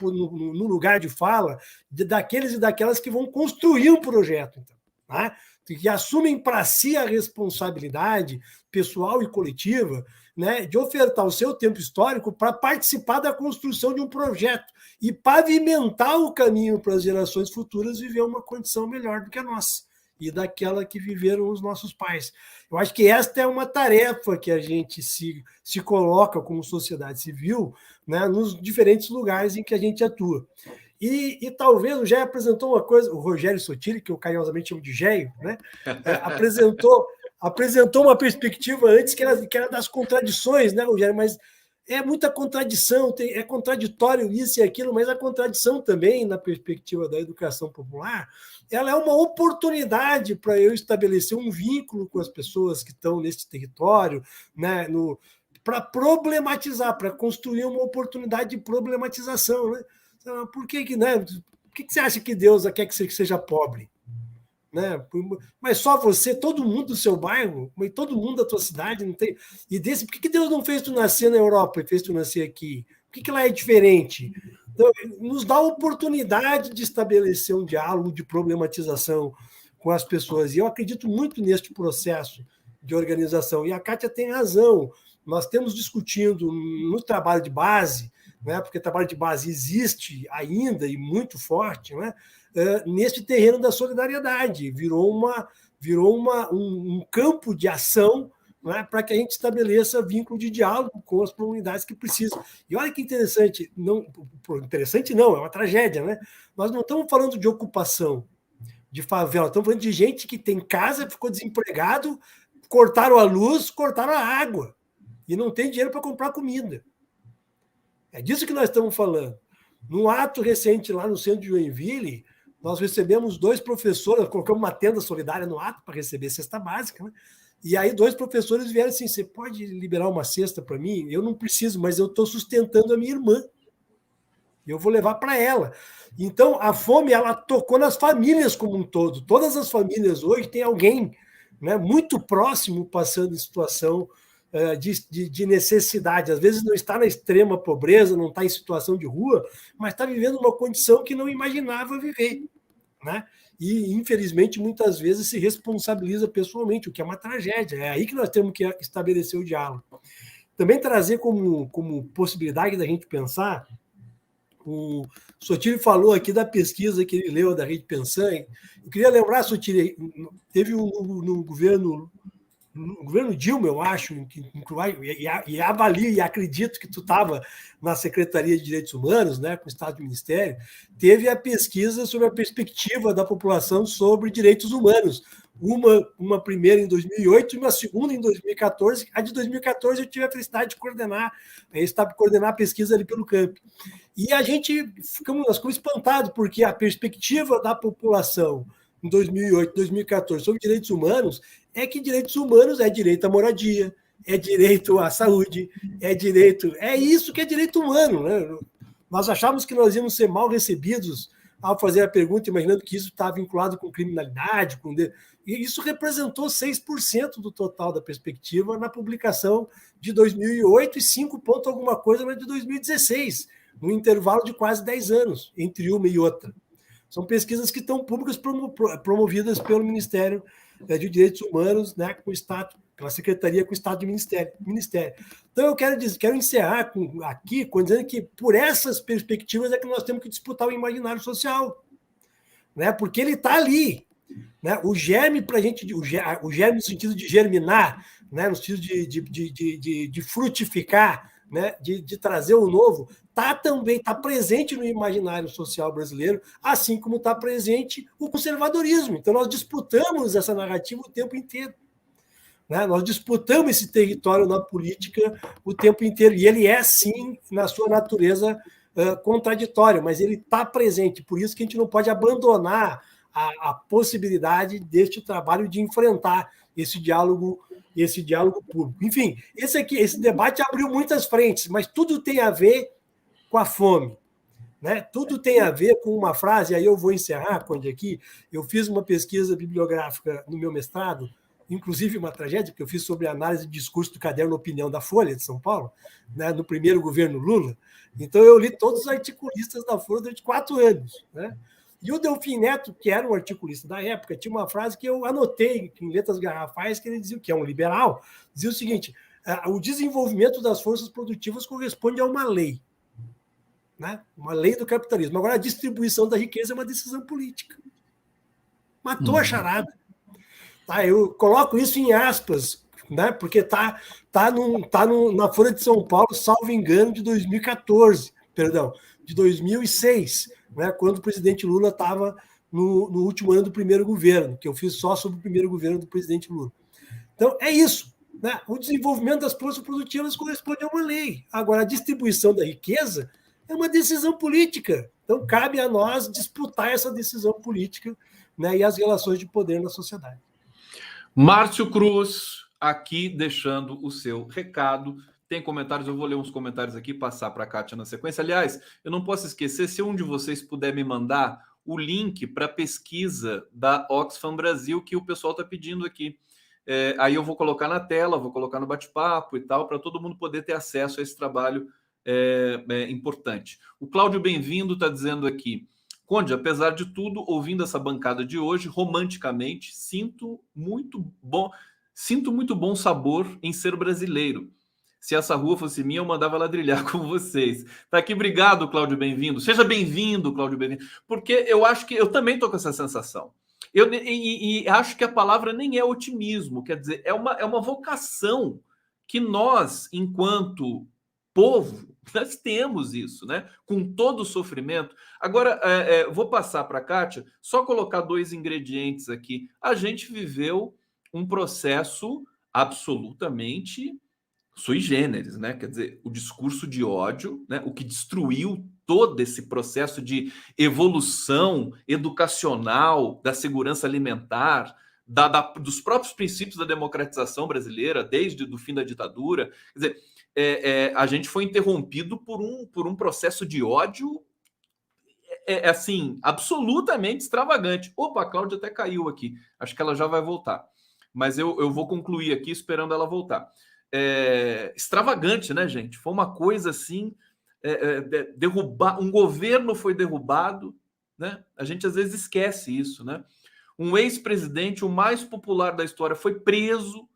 no lugar de fala daqueles e daquelas que vão construir um projeto. Então. né? Que assumem para si a responsabilidade pessoal e coletiva, né, de ofertar o seu tempo histórico para participar da construção de um projeto e pavimentar o caminho para as gerações futuras viver uma condição melhor do que a nossa e daquela que viveram os nossos pais. Eu acho que esta é uma tarefa que a gente se coloca como sociedade civil, né, nos diferentes lugares em que a gente atua. E talvez o Géio apresentou uma coisa, o Rogério Sotile, que eu carinhosamente chamo de Géio, né, apresentou uma perspectiva antes que era das contradições, né, Rogério? Mas é muita contradição, é contraditório isso e aquilo, mas a contradição também, na perspectiva da educação popular, ela é uma oportunidade para eu estabelecer um vínculo com as pessoas que estão nesse território, né, para problematizar, para construir uma oportunidade de problematização. Né? Por que, né, por que você acha que Deus quer que você seja pobre? Né? Mas só você, todo mundo do seu bairro, todo mundo da tua cidade, não tem. E por que Deus não fez tu nascer na Europa e fez tu nascer aqui? Por que lá é diferente? Então, nos dá a oportunidade de estabelecer um diálogo de problematização com as pessoas. E eu acredito muito neste processo de organização. E a Kátia tem razão. Nós temos discutindo no trabalho de base, né, porque o trabalho de base existe ainda e muito forte, né, neste terreno da solidariedade. Virou um campo de ação, né, para que a gente estabeleça vínculo de diálogo com as comunidades que precisam. E olha que interessante, interessante não, é uma tragédia, né? Nós não estamos falando de ocupação de favela, estamos falando de gente que tem casa, ficou desempregado, cortaram a luz, cortaram a água, e não tem dinheiro para comprar comida. É disso que nós estamos falando. Num ato recente lá no centro de Joinville, nós recebemos 2 professores, colocamos uma tenda solidária no ato para receber cesta básica, né? E aí 2 professores vieram assim, você pode liberar uma cesta para mim? Eu não preciso, mas eu estou sustentando a minha irmã. Eu vou levar para ela. Então, a fome, ela tocou nas famílias como um todo. Todas as famílias hoje têm alguém, né, muito próximo passando em situação de necessidade. Às vezes não está na extrema pobreza, não está em situação de rua, mas está vivendo uma condição que não imaginava viver, né? E, infelizmente, muitas vezes se responsabiliza pessoalmente, o que é uma tragédia. É aí que nós temos que estabelecer o diálogo. Também trazer como possibilidade da gente pensar, o Sotile falou aqui da pesquisa que ele leu da Rede Pensan. Eu queria lembrar, Sotile, teve no governo Dilma, eu acho, e avalio e acredito que tu estava na Secretaria de Direitos Humanos, né, com o Estado do Ministério, teve a pesquisa sobre a perspectiva da população sobre direitos humanos. Uma primeira em 2008 e uma segunda em 2014. A de 2014 eu tive a felicidade de coordenar a pesquisa ali pelo CAMP. E nós ficamos espantados, porque a perspectiva da população em 2008, 2014 sobre direitos humanos é que direitos humanos é direito à moradia, é direito à saúde, é isso que é direito humano, né? Nós achávamos que nós íamos ser mal recebidos ao fazer a pergunta, imaginando que isso está vinculado com criminalidade, e isso representou 6% do total da perspectiva na publicação de 2008 e 5 ponto alguma coisa na de 2016, num intervalo de quase 10 anos entre uma e outra. São pesquisas que estão públicas, promovidas pelo Ministério de Direitos Humanos, né, com o Estado, pela Secretaria com o Estado de Ministério. Então, eu quero encerrar aqui dizendo que, por essas perspectivas, é que nós temos que disputar o imaginário social, né, porque ele está ali. Né, o germe para a gente, o germe no sentido de germinar, né, no sentido de frutificar, né, de trazer o novo, está presente no imaginário social brasileiro, assim como está presente o conservadorismo. Então, nós disputamos essa narrativa o tempo inteiro. Né? Nós disputamos esse território na política o tempo inteiro. E ele é, sim, na sua natureza, contraditório, mas ele está presente. Por isso que a gente não pode abandonar a possibilidade deste trabalho de enfrentar esse diálogo público. Enfim, esse debate abriu muitas frentes, mas tudo tem a ver com a fome. Né? Tudo tem a ver com uma frase, aí eu vou encerrar, Conde, aqui. Eu fiz uma pesquisa bibliográfica no meu mestrado, inclusive uma tragédia, porque eu fiz sobre a análise de discurso do caderno Opinião da Folha de São Paulo, né, no primeiro governo Lula. Então, eu li todos os articulistas da Folha durante 4 anos. Né? E o Delfim Neto, que era um articulista da época, tinha uma frase que eu anotei em letras garrafais, que ele dizia, que é um liberal, dizia o seguinte: o desenvolvimento das forças produtivas corresponde a uma lei, né? Uma lei do capitalismo. Agora, a distribuição da riqueza é uma decisão política. Matou a charada. Tá, eu coloco isso em aspas, né? Porque tá na Folha de São Paulo, salvo engano, de 2014, perdão, de 2006, né? Quando o presidente Lula estava no último ano do primeiro governo, que eu fiz só sobre o primeiro governo do presidente Lula. Então, é isso. Né? O desenvolvimento das forças produtivas corresponde a uma lei. Agora, a distribuição da riqueza é uma decisão política. Então, cabe a nós disputar essa decisão política, né, e as relações de poder na sociedade. Márcio Cruz, aqui deixando o seu recado. Tem comentários, eu vou ler uns comentários aqui e passar para a Kátia na sequência. Aliás, eu não posso esquecer, se um de vocês puder me mandar o link para a pesquisa da Oxfam Brasil, que o pessoal está pedindo aqui. Aí eu vou colocar na tela, vou colocar no bate-papo e tal, para todo mundo poder ter acesso a esse trabalho importante. O Cláudio Bem-vindo está dizendo aqui: Conde, apesar de tudo, ouvindo essa bancada de hoje, romanticamente, sinto muito bom sabor em ser brasileiro. Se essa rua fosse minha, eu mandava ladrilhar com vocês. Tá aqui, obrigado, Cláudio Bem-vindo. Seja bem-vindo, Cláudio Bem-vindo. Porque eu acho que eu também estou com essa sensação. E acho que a palavra nem é otimismo, quer dizer, é uma vocação que nós, enquanto povo, nós temos isso, né? Com todo o sofrimento. Agora, vou passar para a Kátia, só colocar 2 ingredientes aqui. A gente viveu um processo absolutamente sui generis, né? Quer dizer, o discurso de ódio, né? O que destruiu todo esse processo de evolução educacional da segurança alimentar, dos próprios princípios da democratização brasileira, desde o fim da ditadura. Quer dizer, a gente foi interrompido por um processo de ódio assim, absolutamente extravagante. Opa, a Cláudia até caiu aqui. Acho que ela já vai voltar. Mas eu vou concluir aqui esperando ela voltar. Extravagante, né, gente? Foi uma coisa assim, derrubar, um governo foi derrubado, né? A gente às vezes esquece isso, né? Um ex-presidente, o mais popular da história, foi preso.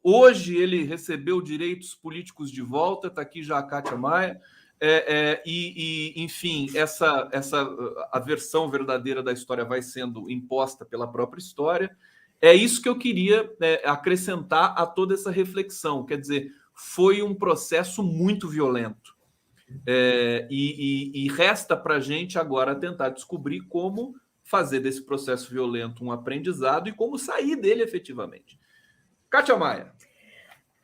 Hoje ele recebeu direitos políticos de volta, está aqui já a Kátia Maia, enfim, a versão verdadeira da história vai sendo imposta pela própria história. É isso que eu queria acrescentar a toda essa reflexão. Quer dizer, foi um processo muito violento. E resta para a gente agora tentar descobrir como fazer desse processo violento um aprendizado e como sair dele efetivamente. Kátia Maia.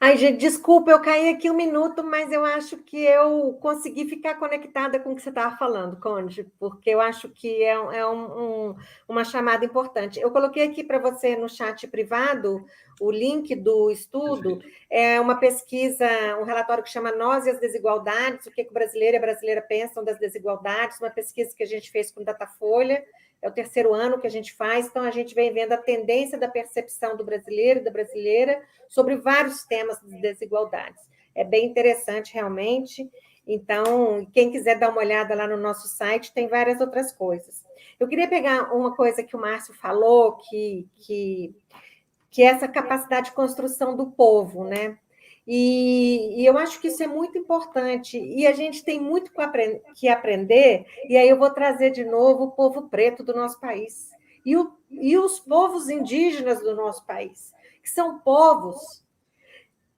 Ai, gente, desculpa, eu caí aqui 1 minuto, mas eu acho que eu consegui ficar conectada com o que você estava falando, Conde, porque eu acho que é uma chamada importante. Eu coloquei aqui para você no chat privado o link do estudo, é uma pesquisa, um relatório que chama Nós e as Desigualdades, o que o brasileiro e a brasileira pensam das desigualdades, uma pesquisa que a gente fez com Datafolha. É o 3º ano que a gente faz, então a gente vem vendo a tendência da percepção do brasileiro e da brasileira sobre vários temas de desigualdades. É bem interessante, realmente. Então, quem quiser dar uma olhada lá no nosso site, tem várias outras coisas. Eu queria pegar uma coisa que o Márcio falou, que é essa capacidade de construção do povo, né? E eu acho que isso é muito importante, e a gente tem muito que aprender, e aí eu vou trazer de novo o povo preto do nosso país, e os povos indígenas do nosso país, que são povos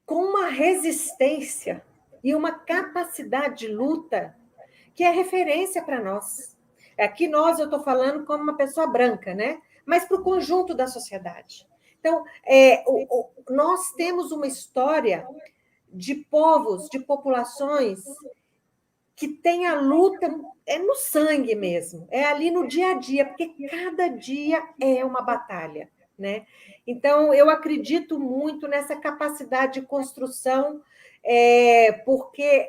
com uma resistência e uma capacidade de luta que é referência para nós. Aqui eu estou falando como uma pessoa branca, né? Mas para o conjunto da sociedade. Então, nós temos uma história de povos, de populações que tem a luta no sangue mesmo, é ali no dia a dia, porque cada dia é uma batalha, né? Então, eu acredito muito nessa capacidade de construção, porque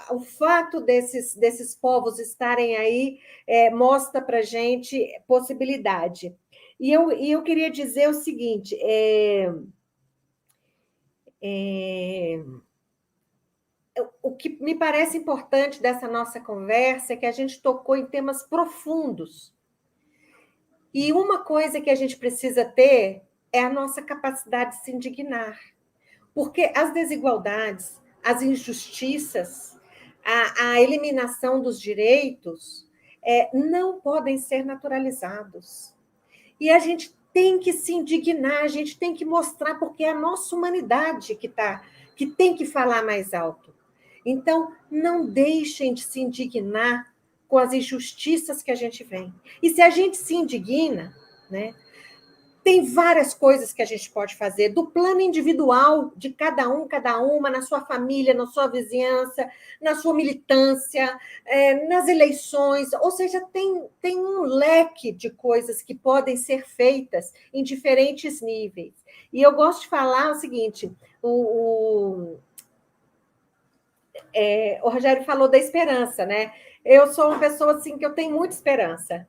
o fato desses povos estarem aí mostra para a gente possibilidade. E eu queria dizer o seguinte, o que me parece importante dessa nossa conversa é que a gente tocou em temas profundos. E uma coisa que a gente precisa ter é a nossa capacidade de se indignar. Porque as desigualdades, as injustiças, a eliminação dos direitos não podem ser naturalizados. E a gente tem que se indignar, a gente tem que mostrar, porque é a nossa humanidade que tem que falar mais alto. Então, não deixem de se indignar com as injustiças que a gente vê. E se a gente se indigna, né, tem várias coisas que a gente pode fazer, do plano individual de cada um, cada uma, na sua família, na sua vizinhança, na sua militância, nas eleições, ou seja, tem um leque de coisas que podem ser feitas em diferentes níveis. E eu gosto de falar o seguinte, o Rogério falou da esperança, né? Eu sou uma pessoa assim, que eu tenho muita esperança.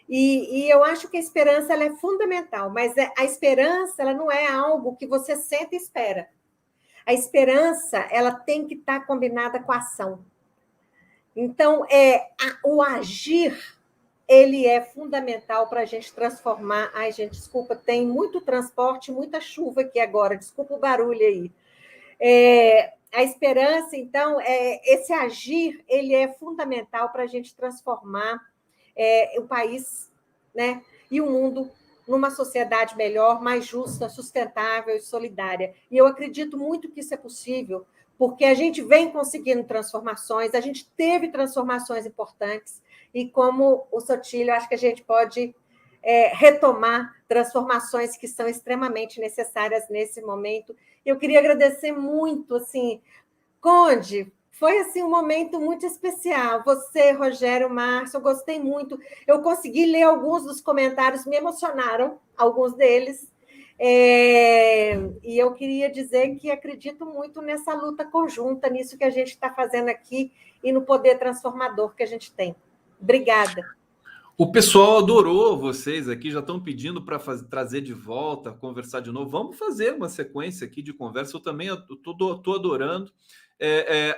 E eu acho que a esperança ela é fundamental, mas a esperança ela não é algo que você senta e espera. A esperança ela tem que estar combinada com a ação. Então, o agir ele é fundamental para a gente transformar. Ai, gente, desculpa, tem muito transporte, muita chuva aqui agora, desculpa o barulho aí. A esperança, então, esse agir ele é fundamental para a gente transformar o país, né, e o mundo numa sociedade melhor, mais justa, sustentável e solidária. E eu acredito muito que isso é possível, porque a gente vem conseguindo transformações, a gente teve transformações importantes, e como o Sotílio, acho que a gente pode retomar transformações que são extremamente necessárias nesse momento. Eu queria agradecer muito, assim, Conde, foi assim, um momento muito especial. Você, Rogério, Márcio, eu gostei muito. Eu consegui ler alguns dos comentários, me emocionaram, alguns deles. E eu queria dizer que acredito muito nessa luta conjunta, nisso que a gente está fazendo aqui e no poder transformador que a gente tem. Obrigada. O pessoal adorou vocês aqui, já estão pedindo para trazer de volta, conversar de novo. Vamos fazer uma sequência aqui de conversa. Eu também estou adorando.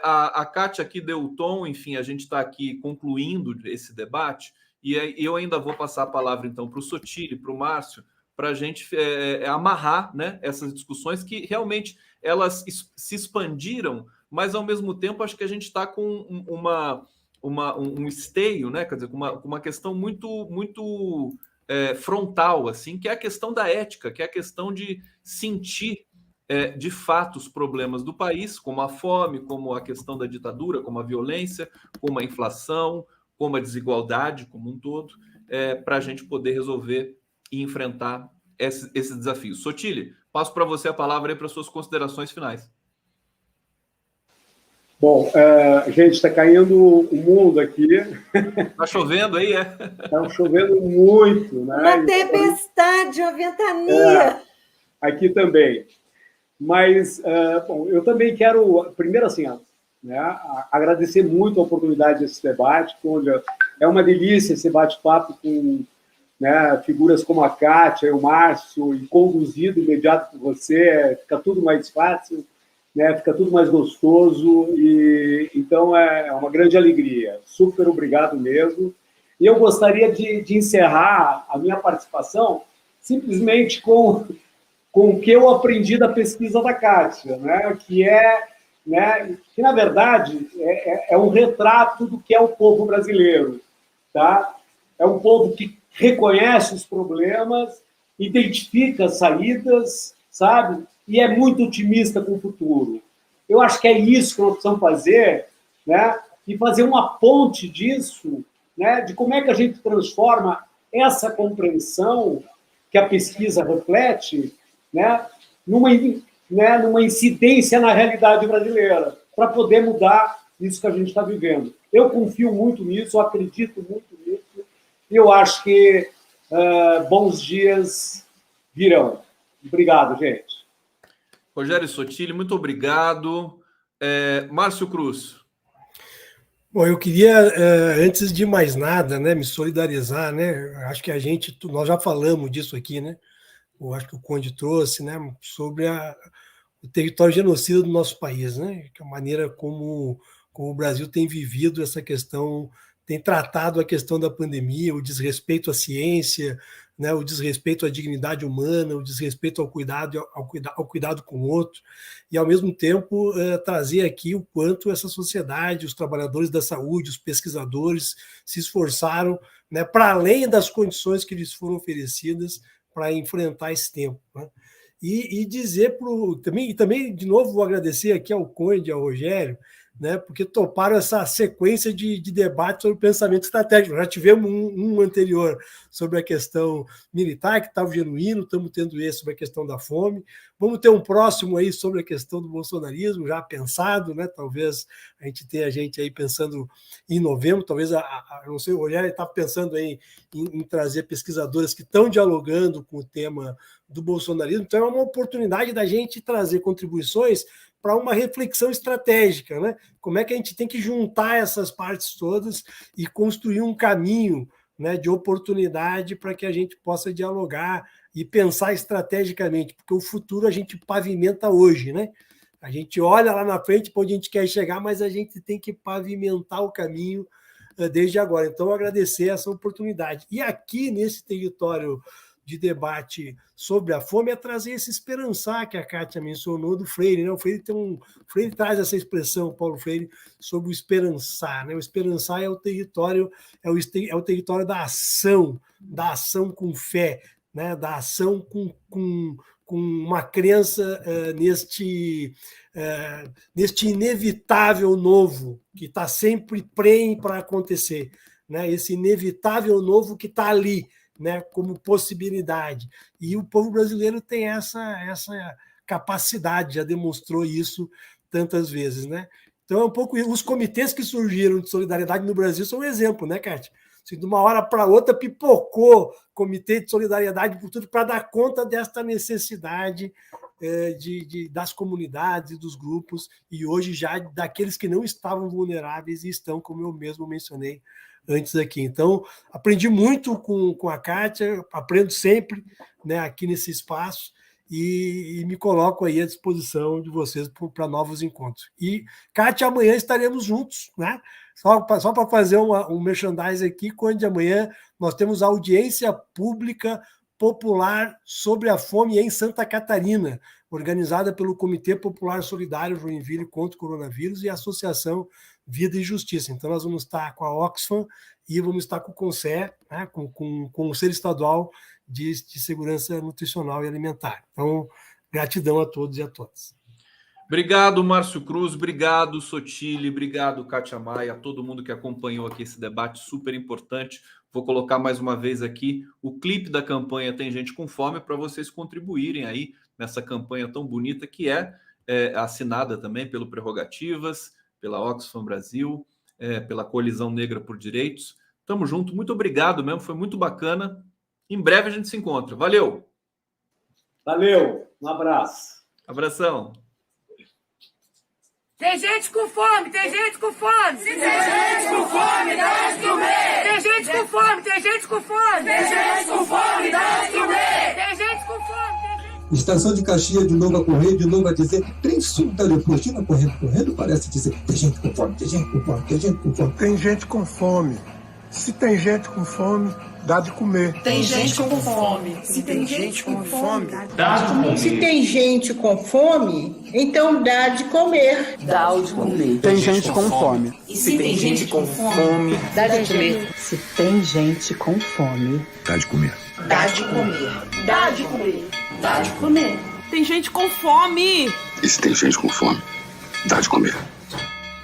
A Kátia aqui deu o tom, enfim, a gente está aqui concluindo esse debate, e eu ainda vou passar a palavra, então, para o Sotílio, para o Márcio, para a gente amarrar, né, essas discussões que realmente elas se expandiram, mas, ao mesmo tempo, acho que a gente está com um esteio, né, quer dizer, com uma questão muito frontal, assim, que é a questão da ética, que é a questão de sentir de fato os problemas do país, como a fome, como a questão da ditadura, como a violência, como a inflação, como a desigualdade como um todo, para a gente poder resolver e enfrentar esses desafios. Sotílio, passo para você a palavra aí para suas considerações finais. Bom, gente, está caindo o mundo aqui. Está chovendo aí, Está chovendo muito, né? Uma tempestade, uma ventania. Aqui também. Mas, bom, eu também quero, primeiro assim, né, agradecer muito a oportunidade desse debate, onde é uma delícia esse bate-papo com, né, figuras como a Kátia e o Márcio, e conduzido imediato por você, fica tudo mais fácil, né, fica tudo mais gostoso, e então é uma grande alegria. Super obrigado mesmo. E eu gostaria de encerrar a minha participação simplesmente com o que eu aprendi da pesquisa da Kátia, né, que na verdade é um retrato do que é o povo brasileiro, tá? É um povo que reconhece os problemas, identifica saídas, sabe? E é muito otimista com o futuro. Eu acho que é isso que nós precisamos fazer, né? E fazer uma ponte disso, né? De como é que a gente transforma essa compreensão que a pesquisa reflete, né? Numa incidência na realidade brasileira, para poder mudar isso que a gente está vivendo. Eu confio muito nisso, eu acredito muito nisso, e eu acho que bons dias virão. Obrigado, gente. Rogério Sotílio, muito obrigado. Márcio Cruz. Bom, eu queria, antes de mais nada, né, me solidarizar, né? Acho que nós já falamos disso aqui, né? Eu acho que o Conde trouxe, né, sobre o território genocida do nosso país, né? Que é a maneira como o Brasil tem vivido essa questão, tem tratado a questão da pandemia, o desrespeito à ciência, né, o desrespeito à dignidade humana, o desrespeito ao cuidado com o outro, e, ao mesmo tempo, trazer aqui o quanto essa sociedade, os trabalhadores da saúde, os pesquisadores se esforçaram, né, para além das condições que lhes foram oferecidas para enfrentar esse tempo, né? E dizer também, de novo, vou agradecer aqui ao Conde e ao Rogério, né, porque toparam essa sequência de debate sobre pensamento estratégico. Já tivemos um anterior sobre a questão militar, que estava genuíno, estamos tendo esse sobre a questão da fome. Vamos ter um próximo aí sobre a questão do bolsonarismo, já pensado, né? Talvez a gente tenha gente aí pensando em novembro, talvez, não sei, o Rogério está pensando aí em trazer pesquisadoras que estão dialogando com o tema do bolsonarismo. Então, é uma oportunidade da gente trazer contribuições para uma reflexão estratégica, né? Como é que a gente tem que juntar essas partes todas e construir um caminho, né, de oportunidade para que a gente possa dialogar e pensar estrategicamente, porque o futuro a gente pavimenta hoje, né? A gente olha lá na frente para onde a gente quer chegar, mas a gente tem que pavimentar o caminho desde agora. Então, agradecer essa oportunidade. E aqui, nesse território de debate sobre a fome, é trazer esse esperançar que a Kátia mencionou do Freire, né? O Freire traz essa expressão, Paulo Freire, sobre o esperançar, né? O esperançar é o território, é o território da ação com fé, né? Da ação com uma crença neste inevitável novo que está sempre prenhe para acontecer, né? Esse inevitável novo que está ali, né, como possibilidade. E o povo brasileiro tem essa capacidade, já demonstrou isso tantas vezes, né? Então, é um pouco os comitês que surgiram de solidariedade no Brasil são um exemplo, né, Kátia? Se de uma hora para outra pipocou comitê de solidariedade por tudo para dar conta desta necessidade das comunidades e dos grupos, e hoje já daqueles que não estavam vulneráveis e estão, como eu mesmo mencionei antes aqui. Então, aprendi muito com a Kátia, aprendo sempre, né, aqui nesse espaço, e me coloco aí à disposição de vocês para novos encontros. E, Kátia, amanhã estaremos juntos, né? Só para fazer um merchandise aqui, quando de amanhã nós temos audiência pública popular sobre a fome em Santa Catarina, organizada pelo Comitê Popular Solidário Joinville contra o Coronavírus e a Associação Vida e Justiça. Então, nós vamos estar com a Oxfam e vamos estar com o CONSER, né, com o Conselho Estadual de Segurança Nutricional e Alimentar. Então, gratidão a todos e a todas. Obrigado, Márcio Cruz, obrigado, Sotile, obrigado, Kátia Maia, a todo mundo que acompanhou aqui esse debate super importante. Vou colocar mais uma vez aqui o clipe da campanha Tem Gente com Fome para vocês contribuírem aí nessa campanha tão bonita que é assinada também pelo Prerrogativas, pela Oxfam Brasil, pela Coalizão Negra por Direitos. Tamo junto, muito obrigado mesmo, foi muito bacana. Em breve a gente se encontra. Valeu! Valeu, um abraço. Abração. Tem gente com fome, tem gente com fome. Se tem gente com fome, dá de comer. Tem gente com fome, tem gente com fome. Tem gente com fome, dá de comer. Tem gente com fome. Estação de Caxias, de novo a correr, de novo a dizer, trem sul da Leopoldina correndo, parece dizer, tem gente com fome, tem gente com fome, tem gente com fome. Tem gente com fome. Se tem gente com fome, dá de comer. Tem gente com fome. Se tem gente com fome, Dá de comer. Se tem gente com fome, então dá de comer. Dá de comer. Tem gente com fome. E se tem gente com fome, Dá de comer. Se tem gente com fome, Dá de comer. Dá de comer. dá de comer. Dá de comer. Tem gente com fome. E se tem gente com fome, dá de comer.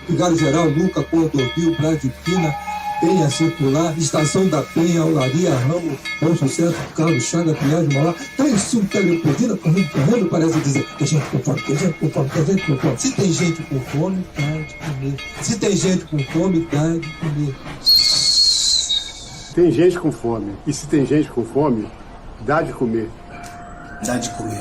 Vigário Geral, Luca, Cordovil, Bradipina, Penha Circular, Estação da Penha, Olaria, Ramo, Bom Sucesso, Carlos Chaga, Pinhais, Mauá, trem sul da Leopoldina correndo, parece dizer, tem gente com fome, tem gente com fome, tem gente com fome. Se tem gente com fome, dá de comer. Se tem gente com fome, dá de comer. Tem gente com fome. E se tem gente com fome, dá de comer. Dá de comer.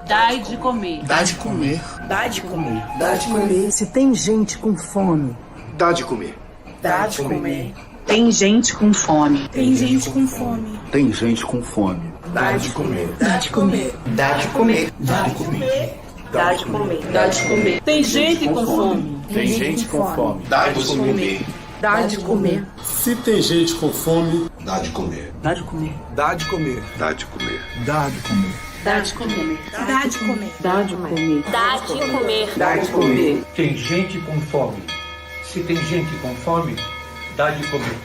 Dá de comer. Dá de comer. Dá de comer. Dá de comer. se tem gente com fome, Dá de comer. Dá de comer. tem gente com fome. Tem gente com fome. Tem gente com fome. Dá de comer. Dá de comer. Dá de comer. Dá de comer. Dá de comer. Dá de comer. Tem gente com fome. Tem gente com fome. Dá de comer. Dá de comer. Se tem gente com fome, Dá de comer. Dá de comer. dá de comer. Dá de comer. Dá de comer. Dá de comer. Dá de comer. Dá de comer. Dá de comer. Dá de comer. Tem gente com fome. Se tem gente com fome, dá de comer.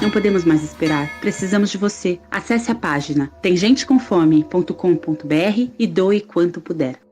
Não podemos mais esperar. Precisamos de você. Acesse a página temgentecomfome.com.br e doe quanto puder.